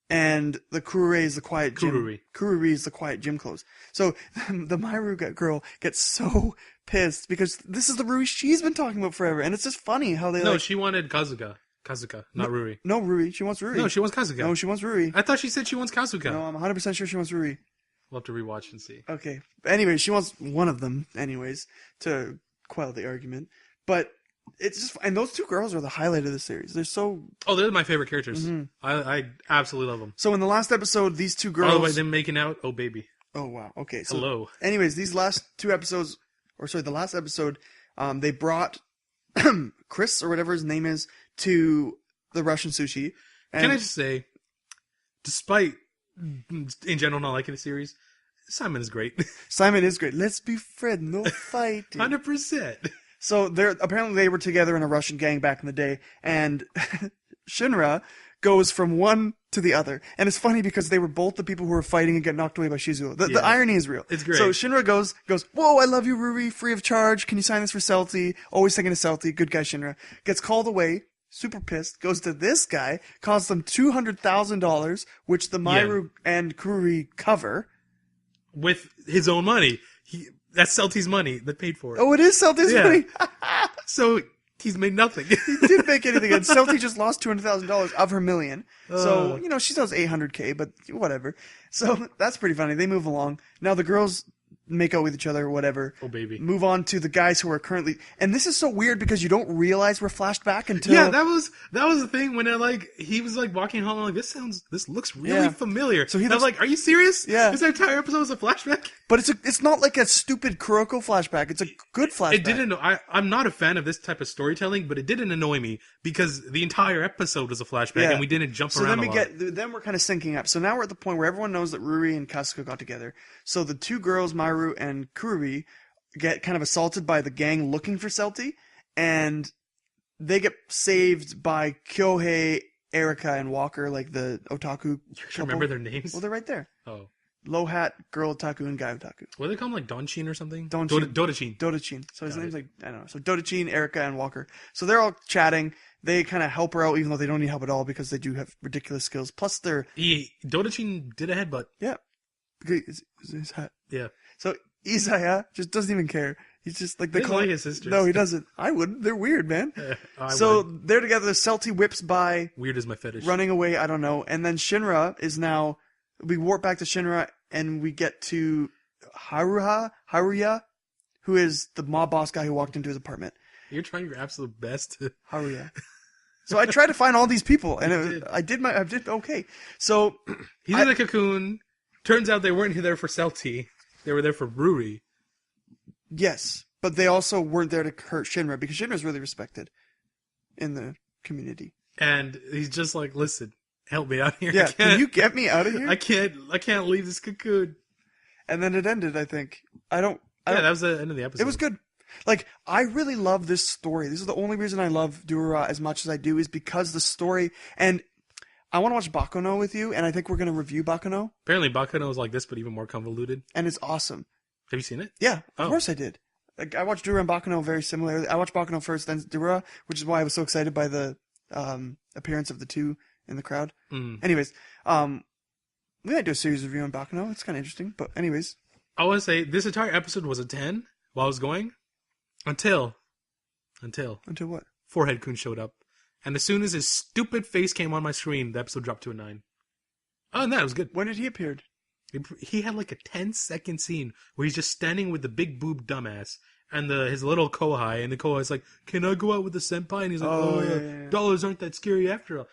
and the Kurure is the quiet gym. Kururi is the quiet gym clothes. So the Mairu girl gets so pissed because this is the Ruri she's been talking about forever, and it's just funny how they she wanted Kazuka, not Ruri. No, Ruri. She wants Ruri. No, she wants Kazuka. No, she wants Ruri. I thought she said she wants Kazuka. No, I'm 100% sure she wants Ruri. We'll have to rewatch and see. Okay. Anyway, she wants one of them, anyways, to quell the argument. But it's just, and those two girls are the highlight of the series. They're so... Oh, they're my favorite characters. Mm-hmm. I absolutely love them. So in the last episode, these two girls... By the way, them making out, oh baby. Oh, wow. Okay. So hello. Anyways, these last two episodes, the last episode, they brought Chris, or whatever his name is, to the Russian sushi. And can I just say, despite, in general, not liking the series, Simon is great. Simon is great. Let's be friends, no fighting. 100%. So apparently they were together in a Russian gang back in the day, and Shinra goes from one to the other. And it's funny because they were both the people who were fighting and get knocked away by Shizuo. The irony is real. It's great. So Shinra goes, whoa, I love you, Ruri, free of charge. Can you sign this for Celti? Always thinking of Celti. Good guy, Shinra. Gets called away, super pissed, goes to this guy, costs them $200,000, which the Mairu and Kururi cover. With his own money. That's Celti's money that paid for it. Oh, it is Celti's money? So he's made nothing. He didn't make anything. And Celti just lost $200,000 of her million. So, she sells $800K, but whatever. So that's pretty funny. They move along. Now the girls make out with each other or whatever. Oh, baby. Move on to the guys who are currently... And this is so weird because you don't realize we're flashed back until... Yeah, that was the thing when he was like walking home. I'm like, this looks really familiar. So I was like, are you serious? Yeah. This entire episode was a flashback? But it's not like a stupid Kuroko flashback. It's a good flashback. It didn't... I'm not a fan of this type of storytelling, but it didn't annoy me because the entire episode was a flashback and we didn't jump around a lot. Then we're kind of syncing up. So now we're at the point where everyone knows that Ruri and Kasuga got together. So the two girls, Mairu and Kururi, get kind of assaulted by the gang looking for Celti, and they get saved by Kyohei, Erika, and Walker, like the otaku couple. Remember their names? Well, they're right there. Oh. Low hat, girl otaku, and guy otaku. What do they call him, like Donchin or something? Dodachin. So his name's like, I don't know. So Dodachin, Erika, and Walker. So they're all chatting. They kind of help her out, even though they don't need help at all, because they do have ridiculous skills. Plus they're... Dodachin did a headbutt. Yeah. His hat. Yeah. So Isaya just doesn't even care. He's just like... He doesn't like his sisters. No, he doesn't. I wouldn't. They're weird, man. They're together. Celti whips by. Weird is my fetish. Running away, I don't know. And then Shinra is now... We warp back to Shinra, and we get to Haruya, who is the mob boss guy who walked into his apartment. You're trying your absolute best to... Haruya. So I tried to find all these people, and I did okay. So he's in a cocoon. Turns out they weren't there for Celti. They were there for Ruri. Yes, but they also weren't there to hurt Shinra, because Shinra's really respected in the community. And he's just like, listen, help me out here. Yeah, can you get me out of here? I can't leave this cocoon. And then it ended, I think. That was the end of the episode. It was good. Like, I really love this story. This is the only reason I love Durarara as much as I do, is because the story, and I want to watch Baccano with you, and I think we're going to review Baccano. Apparently Baccano is like this, but even more convoluted. And it's awesome. Have you seen it? Yeah, of course I did. Like, I watched Durarara and Baccano very similarly. I watched Baccano first, then Durarara, which is why I was so excited by the appearance of the two in the crowd. Anyways, we might do a series review on Baccano. It's kind of interesting, but anyways. I want to say, this entire episode was a 10 while I was going, until what? Forehead Kun showed up. And as soon as his stupid face came on my screen, the episode dropped to a 9. Oh, and that was good. When did he appear? He had like a 10-second scene where he's just standing with the big boob dumbass and his little kohai, and the kohai's like, "Can I go out with the senpai?" And he's like, yeah. Dollars aren't that scary after all.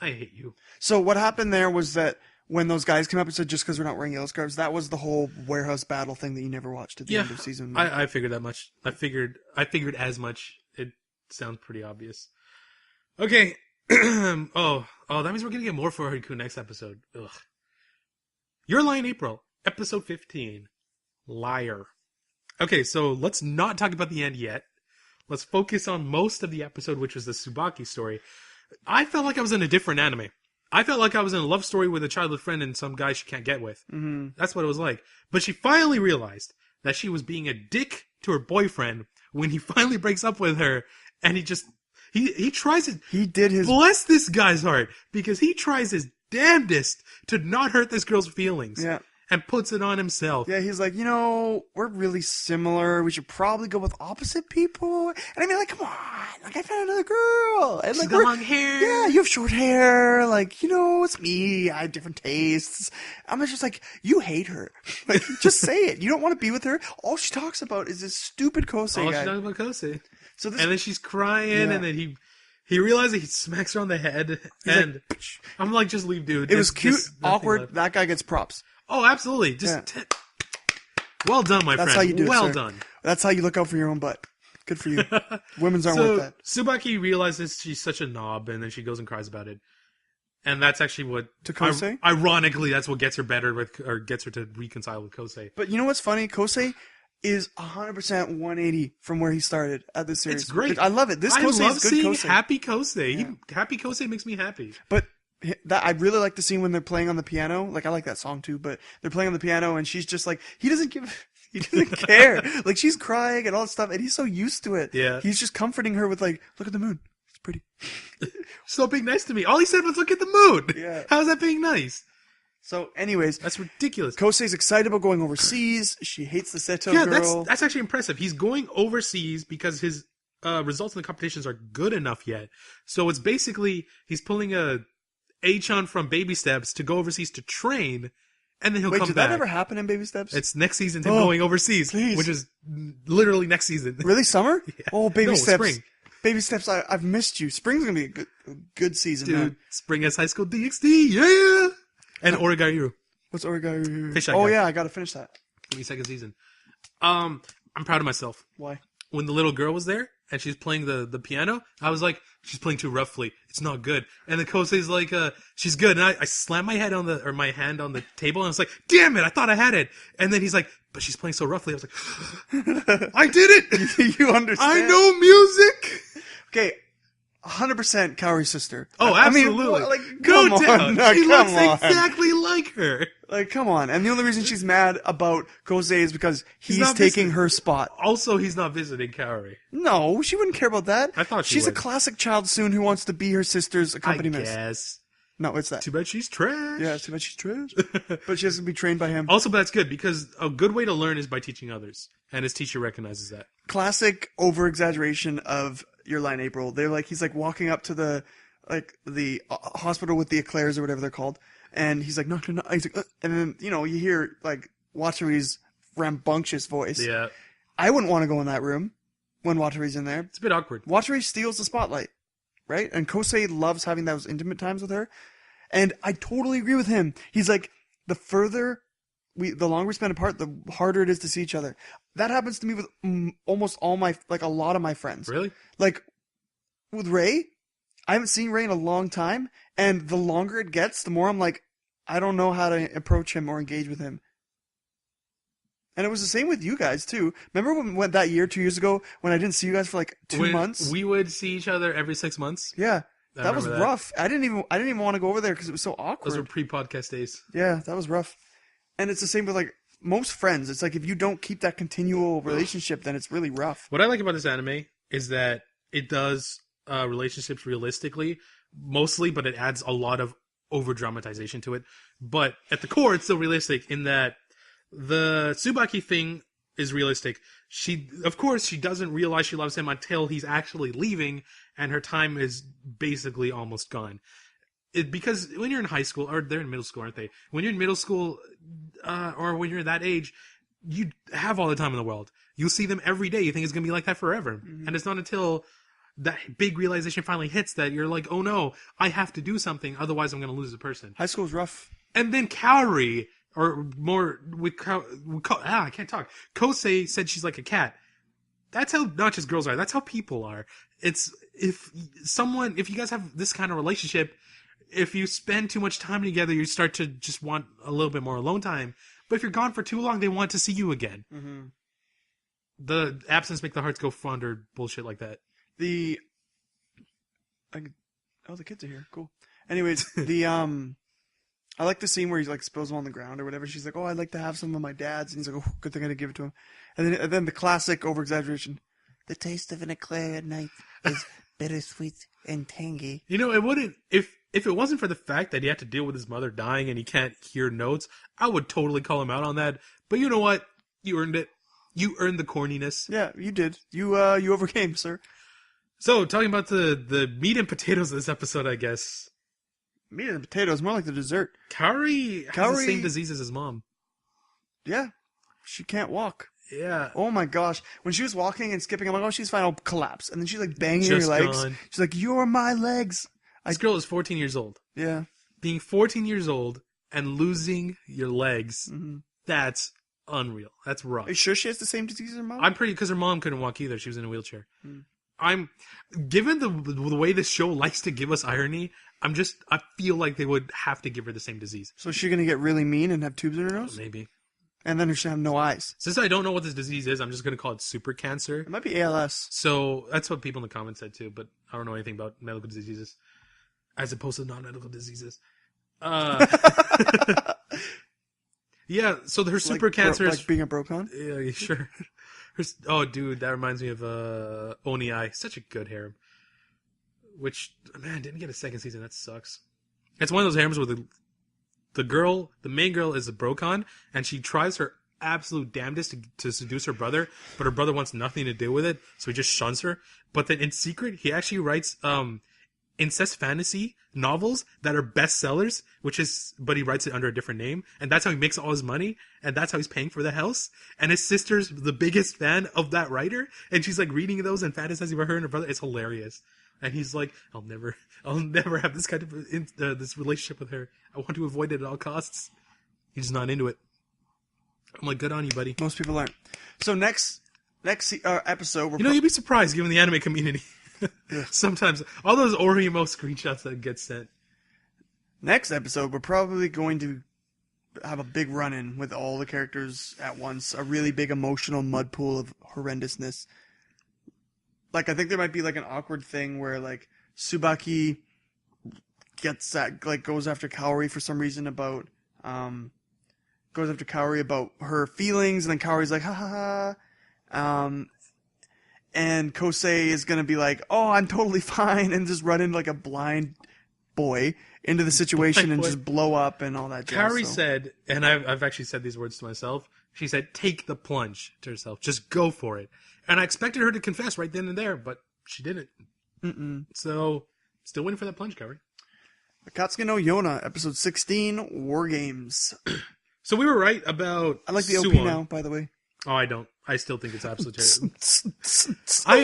I hate you. So what happened there was that when those guys came up and said, "Just because we're not wearing yellow scarves," that was the whole warehouse battle thing that you never watched at the end of season 1. I figured that much. I figured as much. It sounds pretty obvious. Okay. Oh, that means we're gonna get more for Hariku next episode. Ugh. Your Lie in April, episode 15, Liar. Okay, so let's not talk about the end yet. Let's focus on most of the episode, which was the Tsubaki story. I felt like I was in a different anime. I felt like I was in a love story with a childhood friend and some guy she can't get with. Mm-hmm. That's what it was like. But she finally realized that she was being a dick to her boyfriend when he finally breaks up with her, and he tries his... He did his... Bless this guy's heart, because he tries his damnedest to not hurt this girl's feelings. Yeah. And puts it on himself. Yeah, he's like, we're really similar. We should probably go with opposite people. And I mean, like, come on. Like, I found another girl. And she's got long hair. Yeah, you have short hair. Like, it's me. I have different tastes. I'm just like, you hate her. Like, just say it. You don't want to be with her. All she talks about is this stupid Kosei guy. All she talks about Kosei. And then she's crying, and then he realizes he smacks her on the head. And I'm like, just leave, dude. It was cute, awkward. Left. That guy gets props. Oh, absolutely. Well done, my friend. That's how you do it, Well done. That's how you look out for your own butt. Good for you. Women's aren't worth that. Tsubaki realizes she's such a knob, and then she goes and cries about it. And that's actually what... To Kosei? Ironically, that's what gets her better with, or gets her to reconcile with Kosei. But you know what's funny? Kosei is 100% 180 from where he started at this series. It's great. I love it. This Kosei is good Kosei. I love seeing happy Kosei. Yeah. Happy Kosei makes me happy. But... I really like the scene when they're playing on the piano. Like, I like that song too, but they're playing on the piano and she's just like, he doesn't care. Like, she's crying and all that stuff, and he's so used to it. Yeah. He's just comforting her with like, look at the moon. It's pretty. Stop being nice to me. All he said was look at the moon. Yeah. How's that being nice? So, anyways. That's ridiculous. Kosei's excited about going overseas. She hates the Seto girl. That's actually impressive. He's going overseas because his results in the competitions are good enough yet. So it's basically, he's pulling a A-chan from Baby Steps to go overseas to train, and then he'll come back. Wait, did that ever happen in Baby Steps? It's next season, him going overseas, please. Which is literally next season. Really, summer? Yeah. Oh, Baby Steps. Spring. Baby Steps, I've missed you. Spring's going to be a good season, dude. Man. Spring has High School DxD, yeah! And Origairu. What's Origairu? Fish Eye Guy. Yeah, I got to finish that. Give me second season. I'm proud of myself. Why? When the little girl was there, and she's playing the piano, I was like, she's playing too roughly. It's not good. And the Kosei's like, she's good. And I slammed my hand on the table, and I was like, damn it, I thought I had it. And then he's like, but she's playing so roughly. I was like, I did it! You understand? I know music! Okay, 100% Kaori's sister. Oh, absolutely. I mean, go down. She looks exactly like her. Like, come on. And the only reason she's mad about Kosei is because he's taking her spot. Also, he's not visiting Kaori. No, she wouldn't care about that. I thought she's a classic child soon who wants to be her sister's accompaniment. I guess. No, it's that. Too bad she's trash. Yeah, too bad she's trash. But she has to be trained by him. Also, but that's good, because a good way to learn is by teaching others. And his teacher recognizes that. Classic over-exaggeration of Your Lie in April. He's like walking up to the hospital with the eclairs or whatever they're called. And he's like, no. He's like, and then, you hear, like, Watari's rambunctious voice. Yeah. I wouldn't want to go in that room when Watari's in there. It's a bit awkward. Watari steals the spotlight. right? And Kosei loves having those intimate times with her. And I totally agree with him. He's like, the longer we spend apart, the harder it is to see each other. That happens to me with almost all my, like a lot of my friends. Really? Like with Ray, I haven't seen Ray in a long time. And the longer it gets, the more I'm like, I don't know how to approach him or engage with him. And it was the same with you guys too. Remember when we went that year, 2 years ago, when I didn't see you guys for like 2 months? We would see each other every 6 months. Yeah. That was rough. I didn't even want to go over there because it was so awkward. Those were pre-podcast days. Yeah, that was rough. And it's the same with like most friends. It's like if you don't keep that continual relationship, then it's really rough. What I like about this anime is that it does relationships realistically, mostly, but it adds a lot of over-dramatization to it. But at the core, it's still realistic in that the Tsubaki thing is realistic. Of course, she doesn't realize she loves him until he's actually leaving, and her time is basically almost gone. Because when you're in high school, or they're in middle school, aren't they? When you're in middle school, or when you're that age, you have all the time in the world. You'll see them every day. You think it's going to be like that forever. Mm-hmm. And it's not until that big realization finally hits that you're like, oh no, I have to do something, otherwise I'm going to lose a person. High school's rough. And then Kaori, or more I can't talk. Kosei said she's like a cat. That's how not just girls are. That's how people are. It's if you guys have this kind of relationship, if you spend too much time together, you start to just want a little bit more alone time. But if you're gone for too long, they want to see you again. Mm-hmm. The absence make the hearts go fonder, bullshit like that. The kids are here. Cool. Anyways, I like the scene where he like spills them on the ground or whatever. She's like, "Oh, I'd like to have some of my dad's," and he's like, "Oh, good thing I didn't give it to him." And then the classic over exaggeration. The taste of an eclair at night is bittersweet and tangy. You know, it wouldn't if it wasn't for the fact that he had to deal with his mother dying and he can't hear notes. I would totally call him out on that. But you know what? You earned it. You earned the corniness. Yeah, you did. You overcame, sir. So, talking about the meat and potatoes of this episode, I guess. Meat and potatoes, more like the dessert. Kaori has the same disease as his mom. Yeah. She can't walk. Yeah. Oh my gosh. When she was walking and skipping, I'm like, oh, she's fine. I'll collapse. And then she's like banging her legs. Gone. She's like, you're my legs. This girl is 14 years old. Yeah. Being 14 years old and losing your legs, that's unreal. That's rough. Are you sure she has the same disease as her mom? I'm pretty, because her mom couldn't walk either. She was in a wheelchair. Given the way this show likes to give us irony, I feel like they would have to give her the same disease. So is she going to get really mean and have tubes in her nose? Maybe. And then she'll have no eyes. Since I don't know what this disease is, I'm just going to call it super cancer. It might be ALS. So that's what people in the comments said too, but I don't know anything about medical diseases as opposed to non-medical diseases. Yeah, so her super cancer is... Like being a Brocon? Yeah, sure. Oh, dude, that reminds me of Oni Eye. Such a good harem. Which, man, didn't get a second season. That sucks. It's one of those harems where the main girl is a Brocon, and she tries her absolute damnedest to seduce her brother, but her brother wants nothing to do with it, so he just shuns her. But then in secret, he actually writes incest fantasy novels that are bestsellers, but he writes it under a different name, and that's how he makes all his money, and that's how he's paying for the house. And his sister's the biggest fan of that writer, and she's like reading those and fantasizing about her and her brother. It's hilarious. And he's like, I'll never have this kind of this relationship with her. I want to avoid it at all costs. He's just not into it. I'm like, good on you, buddy. Most people aren't. So next episode, you'd be surprised given the anime community. Yeah. Sometimes all those Orimo screenshots that get sent. Next episode, we're probably going to have a big run-in with all the characters at once. A really big emotional mud pool of horrendousness. Like, I think there might be like an awkward thing where like Tsubaki goes after Kaori for some reason about her feelings, and then Kaori's like, ha ha ha. And Kosei is going to be like, oh, I'm totally fine, and just run into like a blind boy into the situation and just blow up and all that jazz. Kaori said, and I've actually said these words to myself, she said, take the plunge to herself. Just go for it. And I expected her to confess right then and there, but she didn't. Mm-mm. So, still waiting for that plunge, Kaori. Akatsuki no Yona, episode 16, War Games. So we were right about I like the Suwon. OP now, by the way. Oh, I don't. I still think it's absolutely Oh,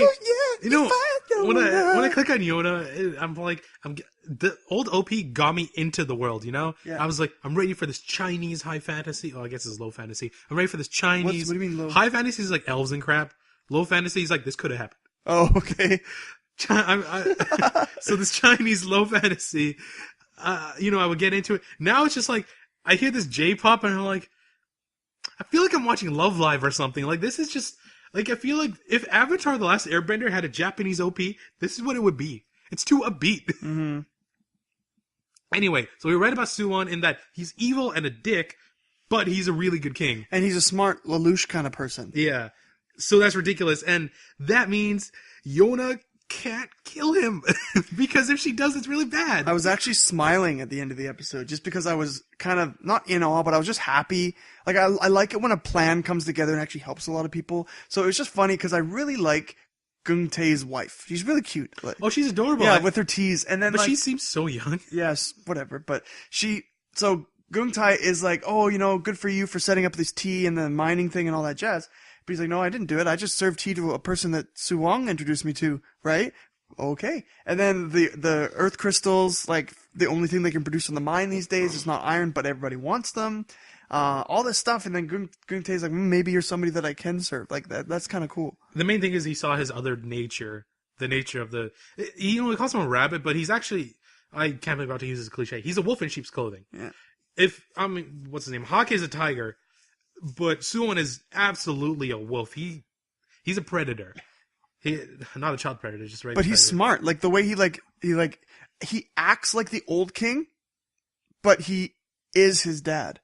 yeah, when I click on Yona, the old OP got me into the world, you know? Yeah. I was like, I'm ready for this Chinese high fantasy. Oh, I guess it's low fantasy. I'm ready for this Chinese. What do you mean low? High fantasy is like elves and crap. Low fantasy is like, this could have happened. Oh, okay. So this Chinese low fantasy, I would get into it. Now it's just like, I hear this J-pop and I'm like, I feel like I'm watching Love Live or something. Like, this is just, like, I feel like if Avatar The Last Airbender had a Japanese OP, this is what it would be. It's too upbeat. Mm-hmm. Anyway, so we read about Suwon in that he's evil and a dick, but he's a really good king. And he's a smart Lelouch kind of person. Yeah. So that's ridiculous. And that means Yona can't kill him because if she does, it's really bad. I was actually smiling at the end of the episode just because I was kind of not in awe, but I was just happy. Like I like it when a plan comes together and actually helps a lot of people. So it was just funny because I really like Gung Tae's wife. She's really cute. Like, oh, she's adorable. Yeah, with her teas. And then but she seems so young. Yes, whatever. But so Gung Tae is like, oh, good for you for setting up this tea and the mining thing and all that jazz. But he's like, no, I didn't do it. I just served tea to a person that Suwong introduced me to, right? Okay. And then the earth crystals, like, the only thing they can produce in the mine these days is not iron, but everybody wants them. All this stuff. And then Gung Tae's like, maybe you're somebody that I can serve. Like, that's kind of cool. The main thing is he saw his other nature, the nature of he calls him a rabbit, but he's actually, I can't believe I'm about to use this cliche. He's a wolf in sheep's clothing. Yeah. What's his name? Hawk is a tiger. But Suwon is absolutely a wolf. He's a predator. Not a child predator, just right. But he's smart. Like the way he acts like the old king, but he is his dad.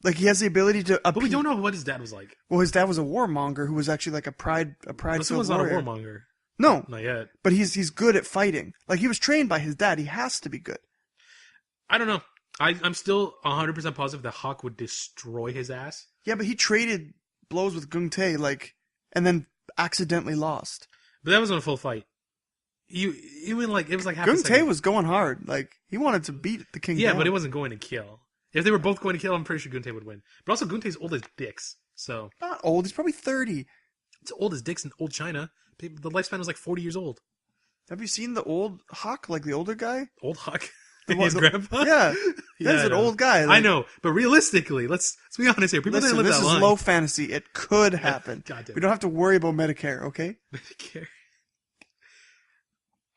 Like he has the ability to. But we don't know what his dad was like. Well, his dad was a warmonger who was actually like a pride. But Suwon's not a warmonger. No, not yet. But he's good at fighting. Like he was trained by his dad. He has to be good. I don't know. I'm still 100% positive that Hawk would destroy his ass. Yeah, but he traded blows with Gung Tae, and then accidentally lost. But that wasn't a full fight. It was like half a Gung second. Tae was going hard. Like, he wanted to beat the king Yeah, down. but it wasn't going to kill. If they were both going to kill, I'm pretty sure Gung Tae would win. But also, Gung Tae's old as dicks, so... Not old, he's probably 30. It's old as dicks in old China. The lifespan was like 40 years old. Have you seen the old Hawk, like the older guy? Old Hawk? His grandpa? Yeah. That's an old guy. I know, but realistically, let's be honest here. People didn't live that long. This is low fantasy. It could happen. We don't have to worry about Medicare, okay? Medicare.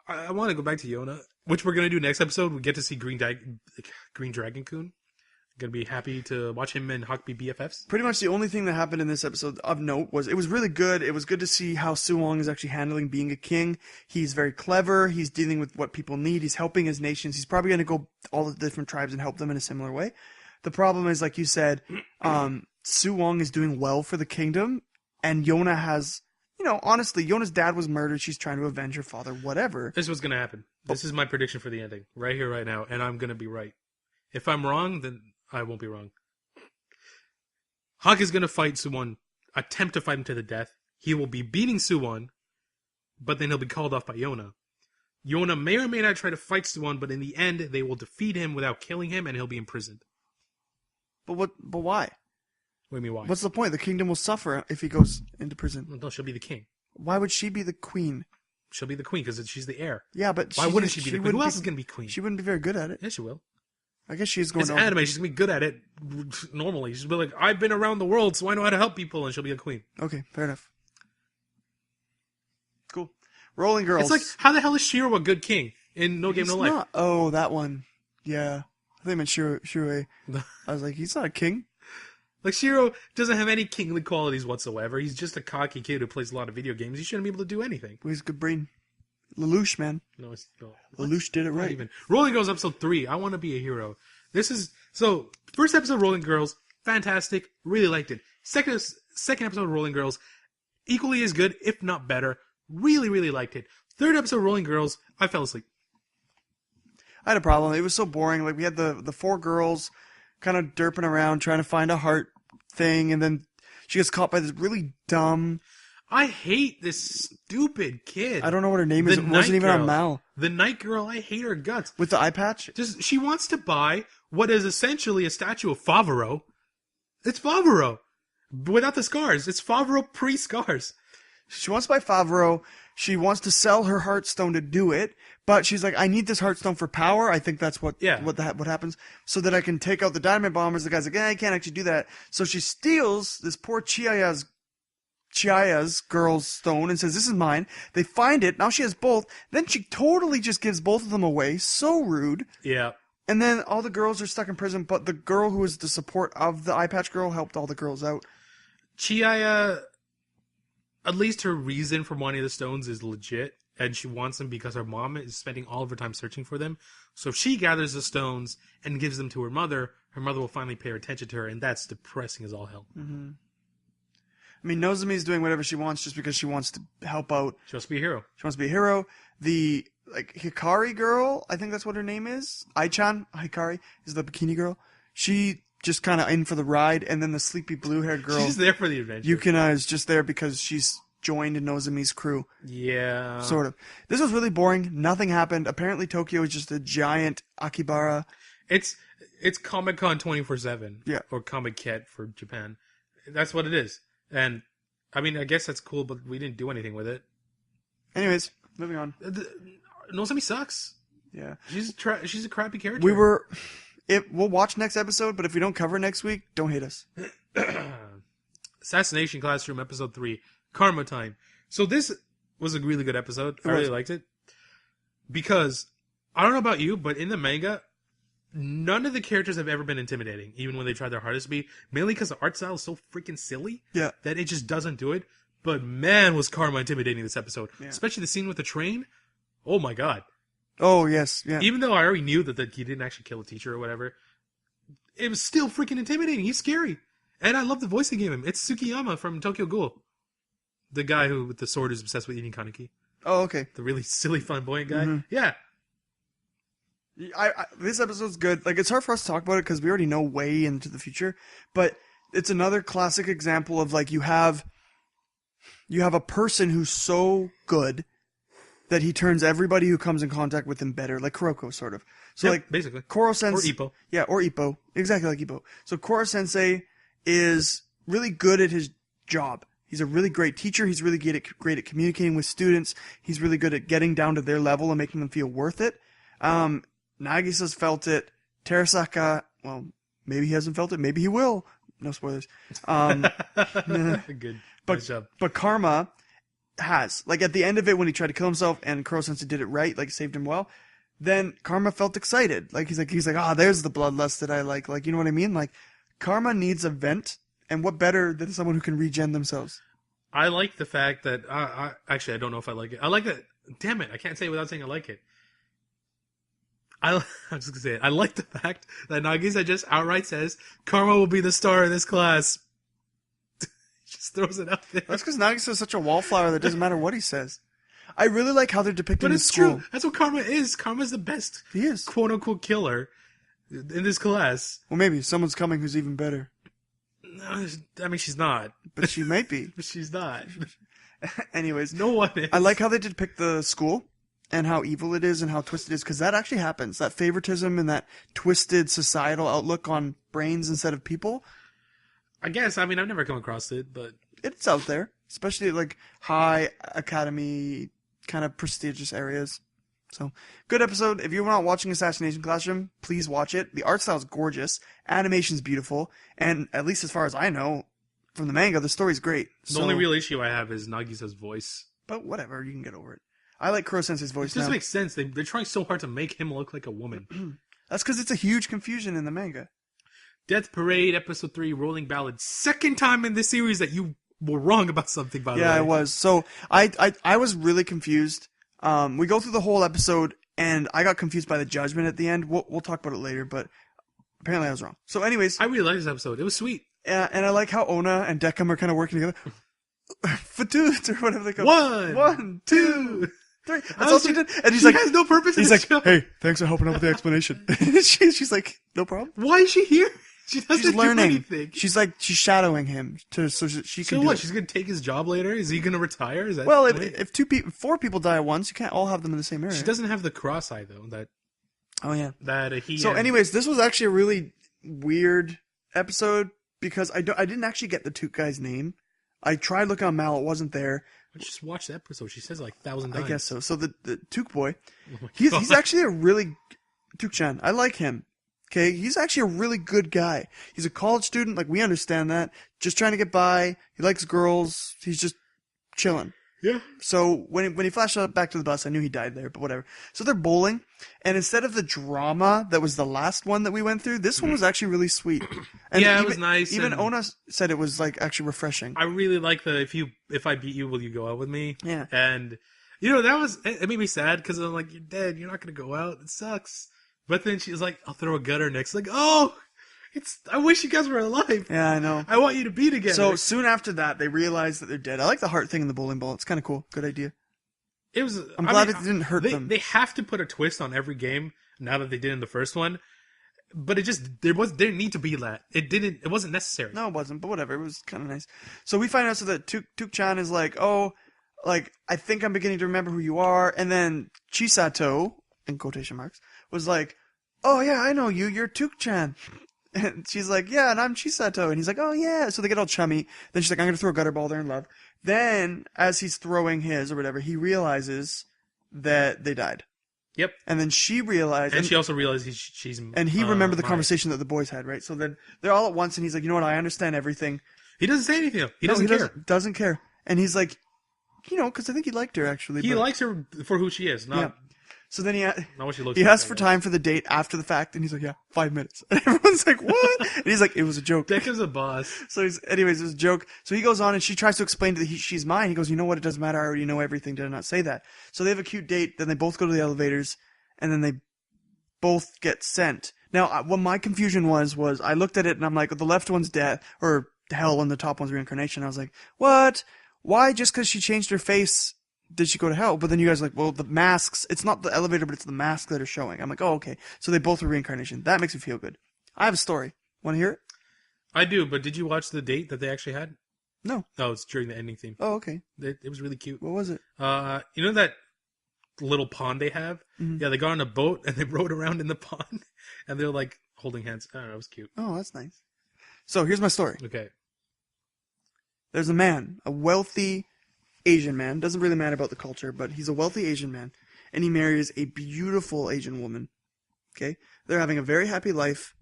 I want to go back to Yona, which we're going to do next episode. We get to see Green Dragon Kun. Going to be happy to watch him and Hawk be BFFs. Pretty much the only thing that happened in this episode of note was it was really good. It was good to see how Suwong is actually handling being a king. He's very clever. He's dealing with what people need. He's helping his nations. He's probably going to go all the different tribes and help them in a similar way. The problem is, like you said, Suwong is doing well for the kingdom, and Yona has, honestly, Yona's dad was murdered. She's trying to avenge her father, whatever. This is what's going to happen. This is my prediction for the ending, right here, right now, and I'm going to be right. If I'm wrong, then I won't be wrong. Hawk is going to fight Suwon, attempt to fight him to the death. He will be beating Suwon, but then he'll be called off by Yona. Yona may or may not try to fight Suwon, but in the end, they will defeat him without killing him, and he'll be imprisoned. But why? What do you mean why? What's the point? The kingdom will suffer if he goes into prison. Well, no, she'll be the king. Why would she be the queen? She'll be the queen because she's the heir. Yeah, but why wouldn't she be the queen? Who else is going to be queen? She wouldn't be very good at it. Yeah, she will. I guess she's going to... It's anime. She's going to be good at it normally. She'll be like, I've been around the world, so I know how to help people, and she'll be a queen. Okay, fair enough. Cool. Rolling Girls. It's like, how the hell is Shiro a good king in No Game No Life? Oh, that one. Yeah. I think I meant Shiroi. I was like, he's not a king. Like, Shiro doesn't have any kingly qualities whatsoever. He's just a cocky kid who plays a lot of video games. He shouldn't be able to do anything. Well, he's a good brain. Lelouch, man. No, it's no. Lelouch did it right. Even. Rolling Girls episode 3. I want to be a hero. This is first episode Rolling Girls, fantastic. Really liked it. Second episode Rolling Girls, equally as good, if not better. Really, really liked it. Third episode Rolling Girls, I fell asleep. I had a problem. It was so boring. Like we had the 4 girls kind of derping around trying to find a heart thing, and then she gets caught by this really dumb. I hate this stupid kid. I don't know what her name is. It wasn't even on Mal. The night girl, I hate her guts. With the eye patch? She wants to buy what is essentially a statue of Favreau. It's Favreau. Without the scars. It's Favreau pre-scars. She wants to buy Favreau. She wants to sell her Heartstone to do it, but she's like, I need this Heartstone for power. I think that's what happens, so that I can take out the Dynamite Bombers. The guy's like, I can't actually do that. So she steals this poor Chiaya's girl's stone and says, this is mine. They find it. Now she has both. Then she totally just gives both of them away. So rude. Yeah. And then all the girls are stuck in prison, but the girl who was the support of the Eye Patch Girl helped all the girls out. Chiaya, at least her reason for wanting the stones is legit, and she wants them because her mom is spending all of her time searching for them. So if she gathers the stones and gives them to her mother will finally pay attention to her, and that's depressing as all hell. Mm-hmm. I mean, Nozomi's doing whatever she wants just because she wants to help out. She wants to be a hero. The Hikari girl, I think that's what her name is. Ai-chan Hikari is the bikini girl. She just kind of in for the ride, and then the sleepy blue-haired girl. She's there for the adventure. Yukina is just there because she's joined Nozomi's crew. Yeah. Sort of. This was really boring. Nothing happened. Apparently Tokyo is just a giant Akibara. It's Comic-Con 24/7. Yeah. Or Comic-Ket for Japan. That's what it is. And, I mean, I guess that's cool, but we didn't do anything with it. Anyways, moving on. Nozomi sucks. Yeah. She's a crappy character. We'll watch next episode, but if we don't cover next week, don't hate us. Assassination Classroom, Episode 3, Karma Time. So this was a really good episode. I really liked it. Because, I don't know about you, but in the manga, none of the characters have ever been intimidating, even when they try their hardest to be. Mainly because the art style is so freaking silly that it just doesn't do it. But man, was Karma intimidating this episode. Yeah. Especially the scene with the train. Oh my god. Oh, yes. Yeah. Even though I already knew that he didn't actually kill a teacher or whatever, it was still freaking intimidating. He's scary. And I love the voice they gave him. It's Tsukiyama from Tokyo Ghoul. The guy who, with the sword, is obsessed with eating kaneki. Oh, okay. The really silly, flamboyant guy. Mm-hmm. Yeah. This episode's good. Like, it's hard for us to talk about it because we already know way into the future. But it's another classic example of, like, you have a person who's so good that he turns everybody who comes in contact with him better, like Kuroko, sort of. So, basically. Koro Sensei. Or Ippo. Yeah, or Ippo. Exactly like Ippo. So, Koro Sensei is really good at his job. He's a really great teacher. He's really great at communicating with students. He's really good at getting down to their level and making them feel worth it. Nagisa's felt it. Terasaka, well, maybe he hasn't felt it. Maybe he will. No spoilers. Good. Nice job. But Karma has. Like, at the end of it, when he tried to kill himself and Kuro Sensei did it right, like, saved him well, then Karma felt excited. Like, he's like, there's the bloodlust that I like. Like, you know what I mean? Like, Karma needs a vent, and what better than someone who can regen themselves? I like the fact that, actually, I don't know if I like it. I like that, damn it, I can't say it without saying I like it. I'm just gonna say it. I like the fact that Nagisa just outright says, Karma will be the star of this class. Just throws it out there. That's because Nagisa is such a wallflower that doesn't matter what he says. I really like how they're depicting the school. But it's true. That's what Karma is. Karma's the best, he is, quote-unquote killer in this class. Well, maybe someone's coming who's even better. No, I mean, she's not. But she might be. But she's not. Anyways. No one is. I like how they depict the school and how evil it is and how twisted it is, because that actually happens. That favoritism and that twisted societal outlook on brains instead of people. I guess. I mean, I've never come across it, but it's out there, especially like high academy kind of prestigious areas. So, good episode. If you're not watching Assassination Classroom, please watch it. The art style is gorgeous. Animation's beautiful. And at least as far as I know, from the manga, the story's great. The only real issue I have is Nagisa's voice. But whatever, you can get over it. I like Kuro Sensei's voice now. It doesn't make sense. They're trying so hard to make him look like a woman. That's because it's a huge confusion in the manga. Death Parade, Episode 3, Rolling Ballad. Second time in this series that you were wrong about something, by the way. Yeah, I was. So, I was really confused. We go through the whole episode, and I got confused by the judgment at the end. We'll talk about it later, but apparently I was wrong. So anyways. I really liked this episode. It was sweet. And I like how Ona and Decim are kind of working together. Fatoots, or whatever they call it. 1, 2, 3. That's all she did. And she has no purpose in the show. Hey, thanks for helping out with the explanation. she's like, no problem. Why is she here? She's learning. Do anything. She's shadowing him so she can. So what? She's gonna take his job later? Is he gonna retire? Is that well? If 4 people die at once, you can't all have them in the same area. She doesn't have the cross eye though. Oh yeah. That he. So, anyways, this was actually a really weird episode because I didn't actually get the Took guy's name. I tried looking on Mal, it wasn't there. Just watch the episode. She says it like 1,000 times. I guess so. So the Took boy, Oh my he's God. actually a really Took-chan. I like him. Okay, he's actually a really good guy. He's a college student, like we understand that. Just trying to get by. He likes girls. He's just chilling. Yeah. So when he flashed up back to the bus, I knew he died there, but whatever. So they're bowling, and instead of the drama that was the last one that we went through, this one was actually really sweet. And Yeah, it was nice, Even and- Ona said it was like actually refreshing. I really like the if I beat you, will you go out with me? Yeah. And it made me sad because I'm like, you're dead. You're not gonna go out. It sucks. But then she's like, I'll throw a gutter next. Like, oh, I wish you guys were alive. Yeah, I know. I want you to be together. So soon after that, they realize that they're dead. I like the heart thing in the bowling ball. It's kind of cool. Good idea. it was. I'm glad it didn't hurt them. They have to put a twist on every game now that they did in the first one. But it just didn't need to be that. It wasn't necessary. No, it wasn't, but whatever. It was kind of nice. So we find out so that Took-chan is like, oh, like, I think I'm beginning to remember who you are. And then Chisato, in quotation marks, was like, oh yeah, I know you. You're Took-chan. And she's like, yeah, and I'm Chisato. And he's like, oh yeah. So they get all chummy. Then she's like, I'm going to throw a gutter ball. They're in love. Then, as he's throwing his or whatever, he realizes that they died. Yep. And then she realized... And she also realized she's... And he remembered the Maya. conversation that the boys had, right? So then they're all at once, and he's like, you know what, I understand everything. He doesn't say anything, though. He doesn't care. Doesn't care. And he's like, because I think he liked her, actually. He likes her for who she is, not So then not what she looks he like. asks for time for the date after the fact, and he's like, yeah, 5 minutes. And everyone's like, what? And he's like, it was a joke. Dick is a boss. So anyways, it was a joke. So he goes on, and she tries to explain to she's mine. He goes, you know what, it doesn't matter. I already know everything. Did I not say that? So they have a cute date. Then they both go to the elevators, and then they both get sent. Now, what my confusion was I looked at it, and I'm like, the left one's death, or hell, and the top one's reincarnation. I was like, what? Why? Just because she changed her face did she go to hell? But then you guys are like, well, the masks, it's not the elevator, but it's the mask that are showing. I'm like, oh, okay. So they both were reincarnation. That makes me feel good. I have a story. Want to hear it? I do, but did you watch the date that they actually had? No. No, it's during the ending theme. Oh, okay. It was really cute. What was it? You know that little pond they have? Mm-hmm. Yeah, they got on a boat and they rode around in the pond and they're like holding hands. I don't know, it was cute. Oh, that's nice. So here's my story. Okay. There's a man, a wealthy Asian man. Doesn't really matter about the culture, but he's a wealthy Asian man. And he marries a beautiful Asian woman. Okay? They're having a very happy life.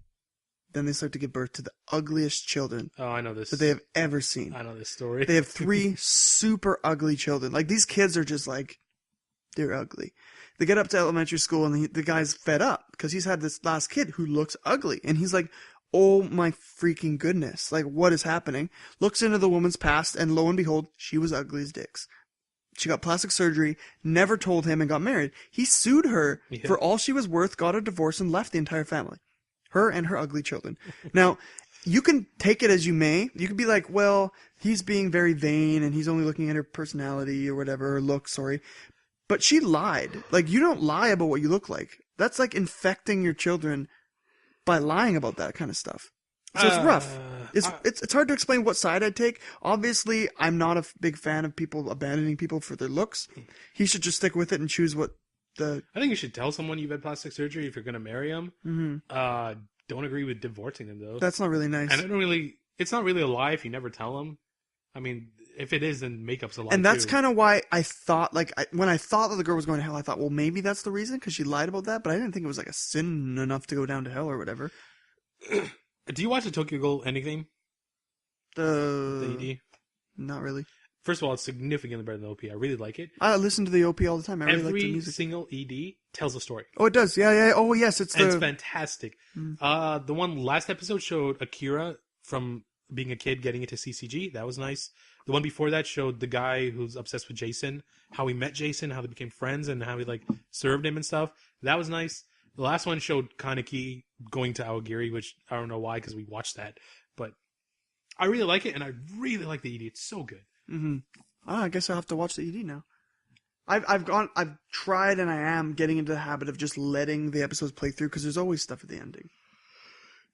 Then they start to give birth to the ugliest children Oh, I know this. that they have ever seen. I know this story. They have 3 super ugly children. Like, these kids are just like, they're ugly. They get up to elementary school and the guy's fed up because he's had this last kid who looks ugly. And he's like, oh my freaking goodness. Like, what is happening? Looks into the woman's past, and lo and behold, she was ugly as dicks. She got plastic surgery, never told him, and got married. He sued her for all she was worth, got a divorce, and left the entire family. Her and her ugly children. Now, you can take it as you may. You could be like, well, he's being very vain, and he's only looking at her personality or whatever, or look, sorry. But she lied. Like, you don't lie about what you look like. That's like infecting your children by lying about that kind of stuff. So it's rough. It's hard to explain what side I'd take. Obviously, I'm not a big fan of people abandoning people for their looks. He should just stick with it and choose what the... I think you should tell someone you've had plastic surgery if you're going to marry them. Mm-hmm. Don't agree with divorcing them, though. That's not really nice. And it's not really a lie if you never tell them. I mean, if it is, then makeup's a lie, and that's too. kind of why I thought, like, when I thought that the girl was going to hell, I thought, well, maybe that's the reason, because she lied about that, but I didn't think it was, like, a sin enough to go down to hell or whatever. Do you watch the Tokyo Ghoul ending theme? The ED? Not really. First of all, it's significantly better than OP. I really like it. I listen to the OP all the time. I really like the Every music. single ED tells a story. Oh, it does. Yeah. Oh, yes. It's fantastic. The one last episode showed Akira from being a kid getting into CCG. That was nice. The one before that showed the guy who's obsessed with Jason, how he met Jason, how they became friends, and how he like served him and stuff. That was nice. The last one showed Kaneki going to Aogiri, which I don't know why, because we watched that. But I really like it, and I really like the ED. It's so good. Mm-hmm. I guess I'll have to watch the ED now. I've tried, and I am getting into the habit of just letting the episodes play through, because there's always stuff at the ending.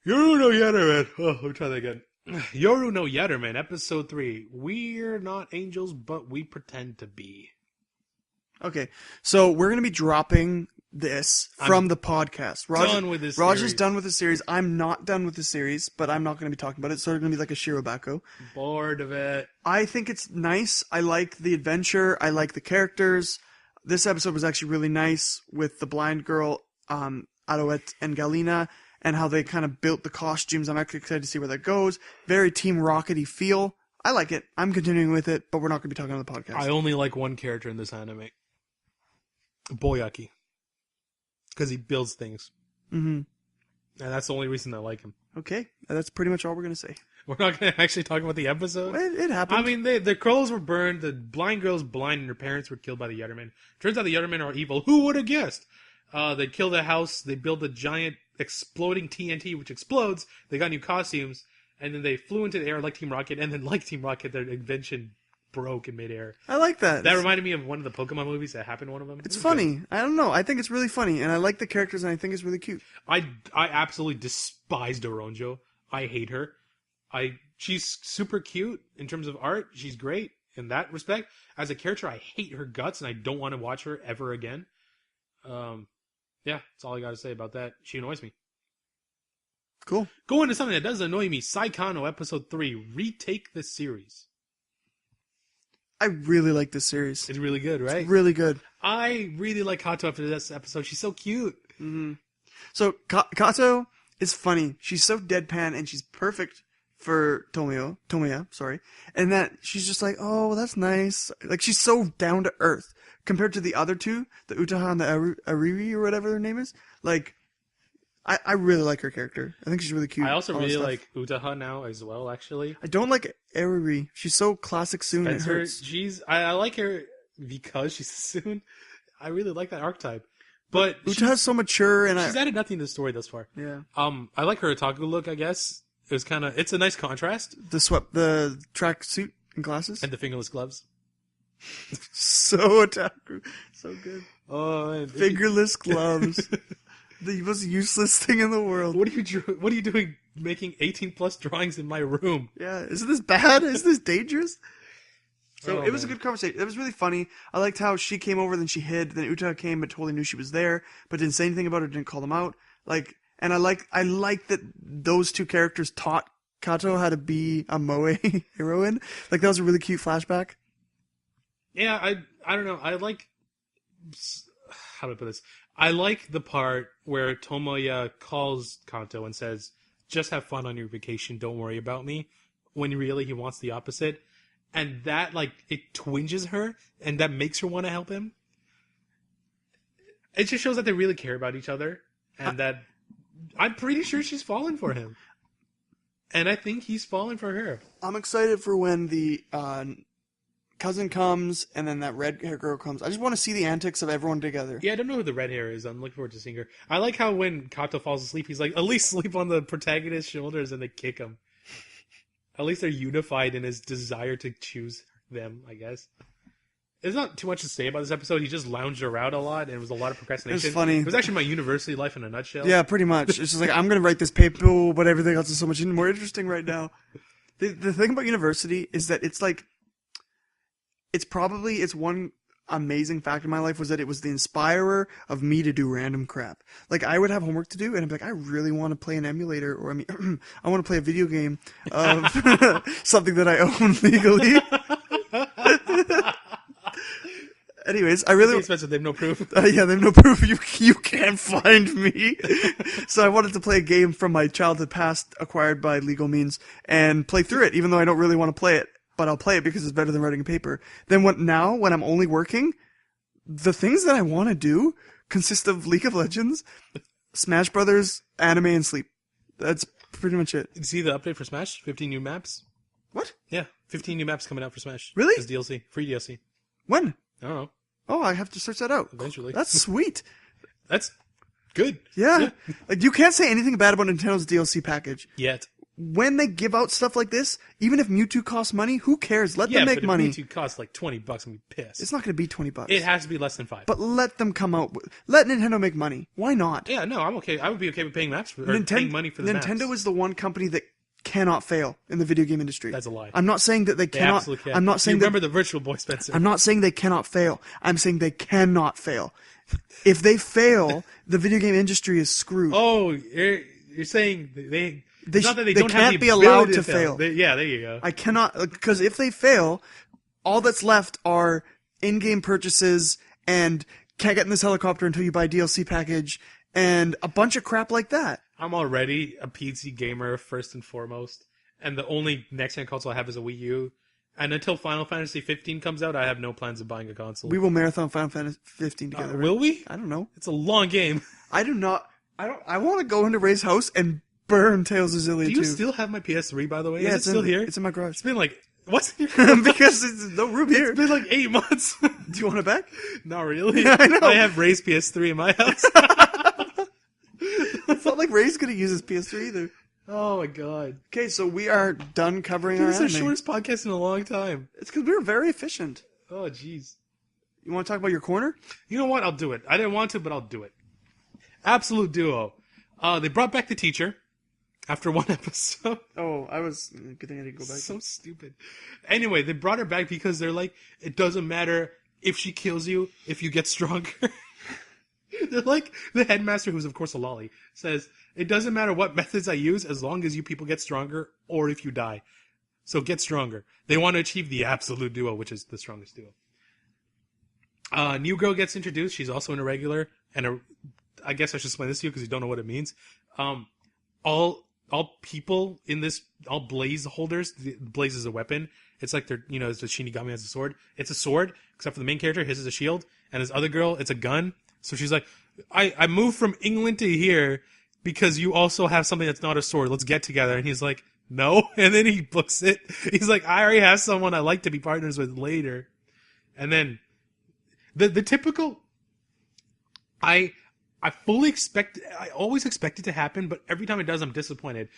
Yoru no Yatterman. Oh, let me try that again. Yoru no Yatterman, episode 3. We're not angels, but we pretend to be. Okay, so we're going to be dropping this from the podcast. Done with this Raj series. is done with the series. I'm not done with the series, but I'm not going to be talking about it. It's sort of going to be like a Shirobako. Bored of it. I think it's nice. I like the adventure. I like the characters. This episode was actually really nice with the blind girl, Arouet and Galina, and how they kind of built the costumes. I'm actually excited to see where that goes. Very Team Rocket-y feel. I like it. I'm continuing with it, but we're not going to be talking on the podcast. I only like one character in this anime. Boyaki. Because he builds things. Mm-hmm. And that's the only reason I like him. Okay. That's pretty much all we're going to say. We're not going to actually talk about the episode? It happened. I mean, the clothes were burned, the blind girl's blind, and her parents were killed by the Yatterman. Turns out the Yatterman are evil. Who would have guessed? They killed a house, they built a giant exploding TNT, which explodes, they got new costumes, and then they flew into the air like Team Rocket, and then like Team Rocket, their invention broke in midair. I like that. That reminded me of one of the Pokemon movies that happened in one of them. It's funny. Good. I don't know. I think it's really funny, and I like the characters, and I think it's really cute. I absolutely despise Doronjo. I hate her. She's super cute in terms of art. She's great in that respect. As a character, I hate her guts, and I don't want to watch her ever again. Yeah, that's all I got to say about that. She annoys me. Cool. Going to something that does annoy me. Saekano Episode 3. Retake the series. I really like this series. It's really good, right? It's really good. I really like Kato after this episode. She's so cute. Mm-hmm. So, Kato is funny. She's so deadpan, and she's perfect for Tomoya, sorry. And that she's just like, oh, that's nice. Like, she's so down to earth. Compared to the other two, the Utaha and the Ariri, or whatever her name is. Like, I really like her character. I think she's really cute. I also really like Utaha now as well, actually. I don't like Ariri. She's so classic Soon, it hurts. I like her because she's Soon. I really like that archetype. But Utaha's so mature, and she's added nothing to the story thus far. Yeah. I like her otaku look, I guess. It's a nice contrast. The track suit and glasses. And the fingerless gloves. So otaku. So good. Oh, man. Fingerless gloves. The most useless thing in the world. What are you doing making 18+ drawings in my room? Yeah, isn't this bad? Isn't this dangerous? So it was a good conversation. It was really funny. I liked how she came over, then she hid. Then Utaha came, but totally knew she was there, but didn't say anything about it. Didn't call them out. And I like that those two characters taught Kato how to be a moe heroine. Like, that was a really cute flashback. Yeah, I don't know. I like, how do I put this? I like the part where Tomoya calls Kanto and says, just have fun on your vacation, don't worry about me, when really he wants the opposite. And that, it twinges her, and that makes her want to help him. It just shows that they really care about each other, and that I'm pretty sure she's fallen for him. And I think he's fallen for her. I'm excited for when the cousin comes, and then that red hair girl comes. I just want to see the antics of everyone together. Yeah, I don't know who the red hair is. I'm looking forward to seeing her. I like how when Kato falls asleep, he's like, at least sleep on the protagonist's shoulders, and they kick him. At least they're unified in his desire to choose them, I guess. There's not too much to say about this episode. He just lounged around a lot, and it was a lot of procrastination. It was funny. It was actually my university life in a nutshell. Yeah, pretty much. It's just like, I'm going to write this paper, but everything else is so much more interesting right now. The thing about university is that it's like, it's one amazing fact in my life was that it was the inspirer of me to do random crap. Like, I would have homework to do, and I'd be like, I really want to play an emulator, or I want to play a video game of something that I own legally. Anyways, I really... Okay, Spencer, they have no proof. Yeah, they have no proof. You can't find me. So I wanted to play a game from my childhood past acquired by legal means and play through it, even though I don't really want to play it. But I'll play it because it's better than writing a paper. Then when I'm only working, the things that I want to do consist of League of Legends, Smash Brothers, anime, and sleep. That's pretty much it. Did you see the update for Smash? 15 new maps? What? Yeah, 15 new maps coming out for Smash. Really? As DLC. Free DLC. When? I don't know. Oh, I have to search that out. Eventually. That's sweet. That's good. Yeah. Like, you can't say anything bad about Nintendo's DLC package. Yet. When they give out stuff like this, even if Mewtwo costs money, who cares? Let them make money. If Mewtwo costs like $20, I'm gonna be pissed. It's not going to be $20. It has to be less than $5. But let them come out. Let Nintendo make money. Why not? Yeah, no, I'm okay. I would be okay with paying paying money for the Nintendo maps. is the one company that cannot fail in the video game industry. That's a lie. I'm not saying that they cannot. Absolutely can. I'm not saying remember the Virtual Boy, Spencer. I'm not saying they cannot fail. I'm saying they cannot fail. If they fail, the video game industry is screwed. Oh, you're saying they not that they don't can't have the be allowed ability to fail. Yeah, there you go. I cannot, because if they fail, all that's left are in-game purchases and can't get in this helicopter until you buy a DLC package and a bunch of crap like that. I'm already a PC gamer first and foremost, and the only next-gen console I have is a Wii U. And until Final Fantasy 15 comes out, I have no plans of buying a console. We will marathon Final Fantasy 15 together. Will we? I don't know. It's a long game. I want to go into Ray's house and burn Tales of Xillia 2. Do you still have my PS3, by the way? Yeah, Is it still here? It's in my garage. It's been like... What's in your because there's no room here. It's been like 8 months. Do you want it back? Not really. Yeah, I know. I have Ray's PS3 in my house. It's not like Ray's going to use his PS3 either. Oh my god. Okay, so we are done covering our This anime. is the shortest podcast in a long time. It's because we were very efficient. Oh, jeez. You want to talk about your corner? You know what? I'll do it. I didn't want to, but I'll do it. Absolute Duo. They brought back the teacher after one episode. Oh, good thing I didn't go back. So stupid. Anyway, they brought her back because they're like, it doesn't matter if she kills you, if you get stronger. They're like, the headmaster, who's of course a lolly, says, it doesn't matter what methods I use as long as you people get stronger or if you die. So get stronger. They want to achieve the absolute duo, which is the strongest duo. New girl gets introduced. She's also an irregular. And I guess I should explain this to you because you don't know what it means. All people in this, all blaze holders, blaze is a weapon. It's like they're, it's a Shinigami has a sword. It's a sword, except for the main character. His is a shield. And his other girl, it's a gun. So she's like, I moved from England to here because you also have something that's not a sword. Let's get together. And he's like, no. And then he books it. He's like, I already have someone I like to be partners with later. And then the typical, I fully expect, I always expect it to happen, but every time it does, I'm disappointed.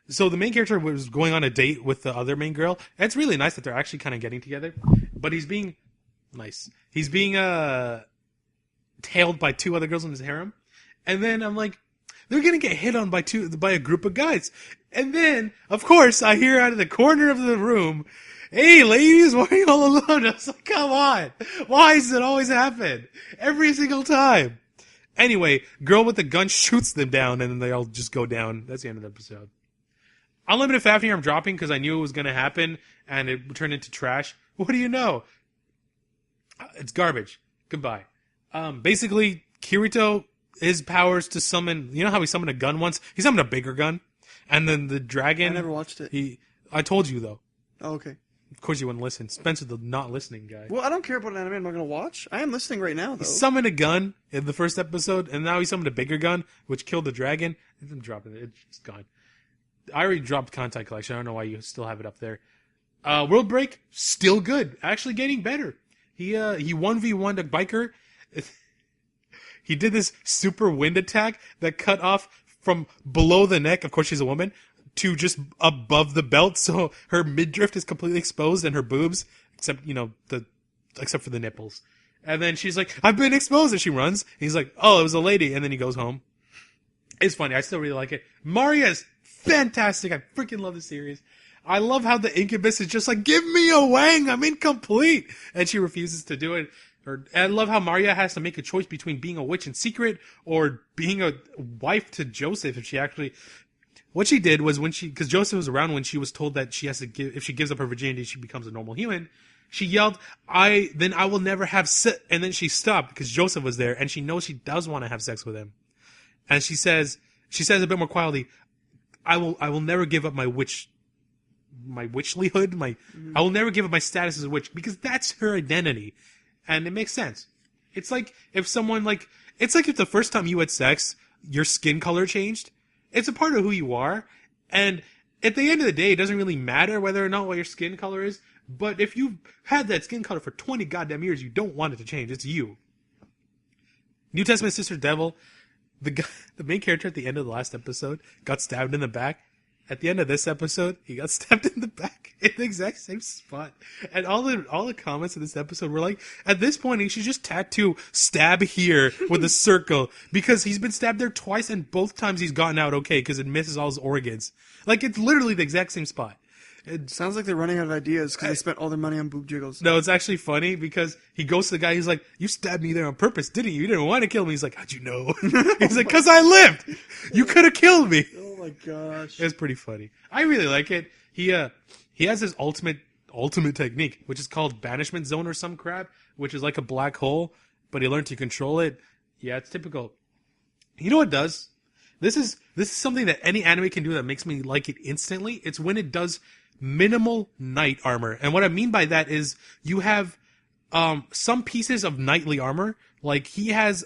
So the main character was going on a date with the other main girl. And it's really nice that they're actually kind of getting together, but he's being nice. He's being, tailed by two other girls in his harem. And then I'm like, they're gonna get hit on by a group of guys. And then, of course, I hear out of the corner of the room, hey ladies, why are you all alone? I was like, come on. Why does it always happen? Every single time. Anyway, girl with the gun shoots them down and then they all just go down. That's the end of the episode. Unlimited Fafnir I'm dropping because I knew it was gonna happen and it turned into trash. What do you know? It's garbage. Goodbye. Basically, Kirito, his powers to summon, you know how he summoned a gun once? He summoned a bigger gun. And then the dragon. I never watched it. I told you, though. Oh, okay. Of course you wouldn't listen. Spencer, the not listening guy. Well, I don't care about an anime I'm not going to watch. I am listening right now, though. He summoned a gun in the first episode, and now he summoned a bigger gun, which killed the dragon. I'm dropping it. It's gone. I already dropped Contact Collection. I don't know why you still have it up there. World Break, still good. Actually getting better. He 1v1'd a biker. He did this super wind attack that cut off from below the neck, of course she's a woman, to just above the belt, so her midriff is completely exposed and her boobs, except for the nipples. And then she's like, I've been exposed, and she runs. And he's like, oh, it was a lady, and then he goes home. It's funny, I still really like it. Maria's fantastic, I freaking love the series. I love how the Incubus is just like, give me a wang, I'm incomplete! And she refuses to do it. I love how Maria has to make a choice between being a witch in secret or being a wife to Joseph if she actually... What she did was because Joseph was around when she was told that she has to give, if she gives up her virginity, she becomes a normal human. She yelled, I will never have sex. And then she stopped because Joseph was there and she knows she does want to have sex with him. And she says a bit more quietly, I will never give up my witchlyhood, I will never give up my status as a witch because that's her identity. And it makes sense. It's like if the first time you had sex, your skin color changed. It's a part of who you are. And at the end of the day, it doesn't really matter whether or not what your skin color is. But if you've had that skin color for 20 goddamn years, you don't want it to change. It's you. New Testament Sister Devil, the main character at the end of the last episode got stabbed in the back. At the end of this episode, he got stabbed in the back in the exact same spot. And all the comments in this episode were like, at this point, he should just tattoo stab here with a circle because he's been stabbed there twice and both times he's gotten out okay because it misses all his organs. Like, it's literally the exact same spot. Sounds like they're running out of ideas because they spent all their money on boob jiggles. No, it's actually funny because he goes to the guy. He's like, "You stabbed me there on purpose, didn't you? You didn't want to kill me." He's like, "How'd you know?" He's like, "Cause I lived. You could have killed me." Oh my gosh. It's pretty funny. I really like it. He has his ultimate technique, which is called banishment zone or some crap, which is like a black hole, but he learned to control it. Yeah, it's typical. You know what it does? This is something that any anime can do that makes me like it instantly. It's when it does minimal knight armor. And what I mean by that is you have some pieces of knightly armor, like he has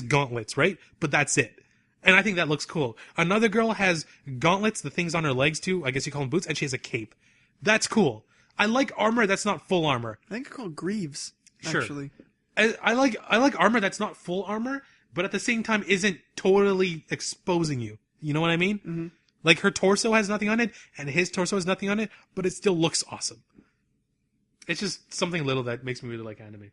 gauntlets, right? But that's it. And I think that looks cool. Another girl has gauntlets, the things on her legs too, I guess you call them boots, and she has a cape. That's cool. I like armor that's not full armor. I think it's called greaves, Sure. actually. I like armor that's not full armor, but at the same time isn't totally exposing you. You know what I mean? Mm-hmm. Like her torso has nothing on it, and his torso has nothing on it, but it still looks awesome. It's just something little that makes me really like anime.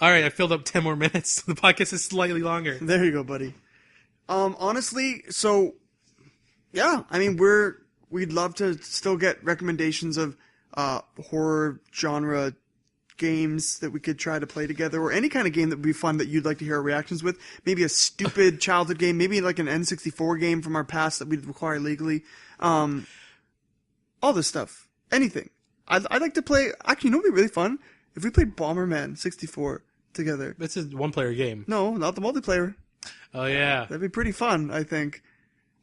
All right, I filled up 10 more minutes. The podcast is slightly longer. There you go, buddy. Honestly, so yeah, I mean, we'd love to still get recommendations of horror genre games that we could try to play together, or any kind of game that would be fun that you'd like to hear our reactions with. Maybe a stupid childhood game, maybe like an N64 game from our past that we'd require legally. All this stuff. Anything. I'd like to play. Actually, you know what would be really fun? If we played Bomberman 64 together. It's a one-player game. No, not the multiplayer. Oh, yeah. That'd be pretty fun, I think.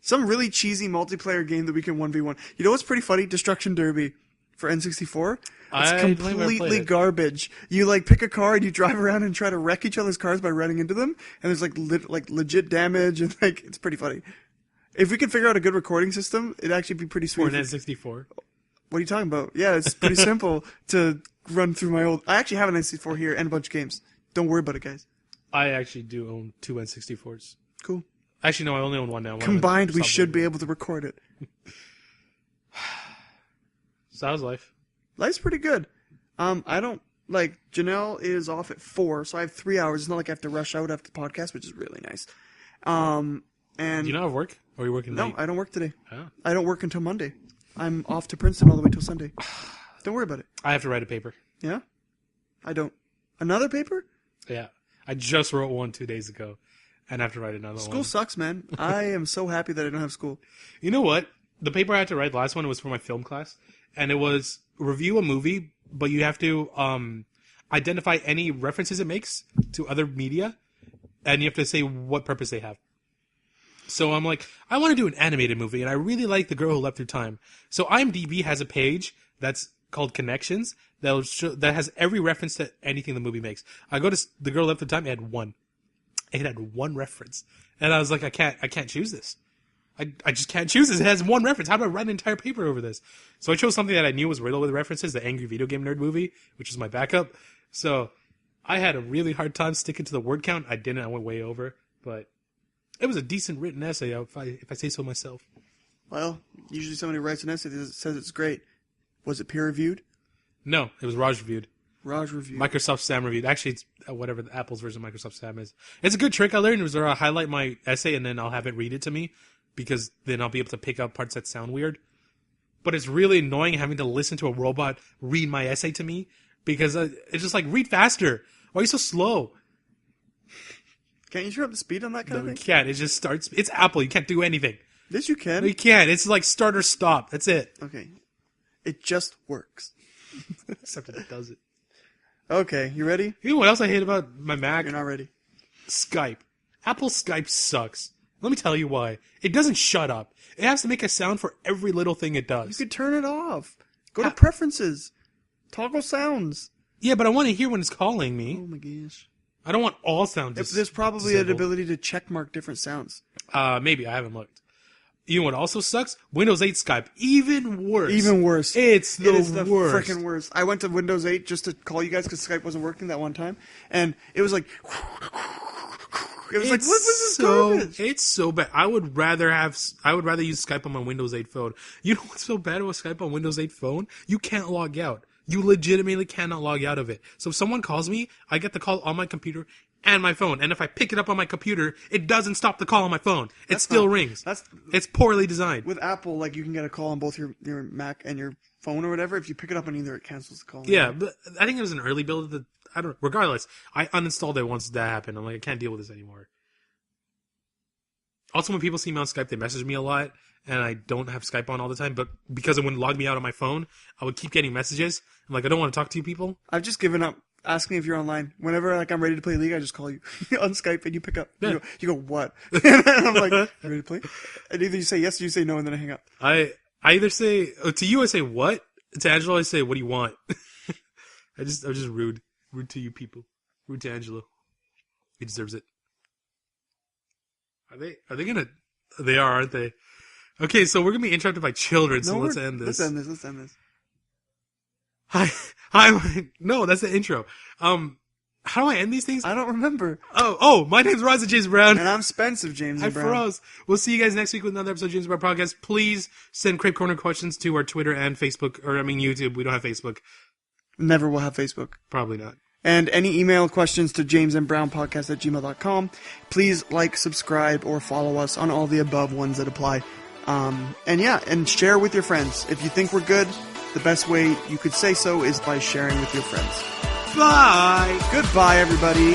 Some really cheesy multiplayer game that we can 1v1. You know what's pretty funny? Destruction Derby for N64. It's completely garbage. You like pick a car and you drive around and try to wreck each other's cars by running into them, and there's like legit damage, and like it's pretty funny. If we could figure out a good recording system, it'd actually be pretty sweet. For an N64. What are you talking about? Yeah, it's pretty simple to run through my old. I actually have an N64 here and a bunch of games. Don't worry about it, guys. I actually do own 2 N64s. Cool. Actually, no, I only own one now. Combined, we should be able to record it. So how's life? Life's pretty good. I don't, like, Janelle is off at 4, so I have 3 hours. It's not like I have to rush out after the podcast, which is really nice. And Do you not have work? Or are you working no, late? I don't work today. Oh. I don't work until Monday. I'm off to Princeton all the way till Sunday. Don't worry about it. I have to write a paper. Yeah? I don't. Another paper? Yeah. I just wrote one 2 days ago, and I have to write another one. School sucks, man. I am so happy that I don't have school. You know what? The paper I had to write, the last one, was for my film class, and it was review a movie, but you have to identify any references it makes to other media, and you have to say what purpose they have. So I'm like, I want to do an animated movie, and I really like The Girl Who Left Through Time. So IMDb has a page that's called Connections that has every reference to anything the movie makes. I go to The Girl Who Left Through Time, it had one. It had one reference. And I was like, I can't choose this. I just can't choose this. It has one reference. How do I write an entire paper over this? So I chose something that I knew was riddled with references, the Angry Video Game Nerd movie, which is my backup. So I had a really hard time sticking to the word count. I didn't. I went way over. But it was a decent written essay, if I say so myself. Well, usually somebody writes an essay that says it's great. Was it peer-reviewed? No, it was Raj reviewed. Raj reviewed. Microsoft Sam reviewed. Actually, it's whatever the Apple's version of Microsoft Sam is. It's a good trick I learned. Was where I'll highlight my essay and then I'll have it read it to me, because then I'll be able to pick up parts that sound weird. But it's really annoying having to listen to a robot read my essay to me, because it's just like, read faster. Why are you so slow? Can't you turn up the speed on that kind of No, thing? you can't. It just starts. It's Apple. You can't do anything. Yes, you can. No, you can't. It's like start or stop. That's it. Okay. It just works. Except it does it. Okay, you ready? You know what else I hate about my Mac? You're not ready. Skype. Apple Skype sucks. Let me tell you why. It doesn't shut up. It has to make a sound for every little thing it You does. could turn it off. Go to preferences. Toggle sounds. Yeah, but I want to hear when it's calling me. Oh my gosh. I don't want all sounds. There's probably an ability to checkmark different sounds. Maybe. I haven't looked. You know what also sucks? Windows 8 Skype. Even worse. Even worse. It's the worst. Freaking worst. I went to Windows 8 just to call you guys because Skype wasn't working that one time, and it was like, it was like, what was this garbage? It's so bad. I would rather use Skype on my Windows 8 phone. You know what's so bad about Skype on Windows 8 phone? You can't log out. You legitimately cannot log out of it. So if someone calls me, I get the call on my computer and my phone. And if I pick it up on my computer, it doesn't stop the call on my phone. It still rings. It's poorly designed. With Apple, like, you can get a call on both your Mac and your phone or whatever. If you pick it up on either, it cancels the call. Yeah, but I think it was an early build that, I don't know. Regardless, I uninstalled it once that happened. I'm like, I can't deal with this anymore. Also, when people see me on Skype, they message me a lot, and I don't have Skype on all the time, but because it wouldn't log me out on my phone, I would keep getting messages. I'm like, I don't want to talk to you people. I've just given up. Ask me if you're online. Whenever, like, I'm ready to play League, I just call you on Skype, and you pick up. Yeah. You go, what? And I'm like, you ready to play? And either you say yes or you say no, and then I hang up. I either say, to you I say, what? To Angelo I say, what do you want? I'm just rude. Rude to you people. Rude to Angelo. He deserves it. Are they gonna? They are, aren't they? Okay, so we're gonna be interrupted by children. So let's end this. Let's end this. Hi. No, that's the intro. How do I end these things? I don't remember. Oh, my name's Roz of James Brown. And I'm Spence of James and Brown. Hi, Froze. We'll see you guys next week with another episode of James and Brown Podcast. Please send Crepe Corner questions to our Twitter and Facebook, YouTube. We don't have Facebook. Never will have Facebook. Probably not. And any email questions to jamesandbrownpodcast@gmail.com. Please like, subscribe, or follow us on all the above ones that apply. And share with your friends. If you think we're good, the best way you could say so is by sharing with your friends. Bye! Goodbye, everybody.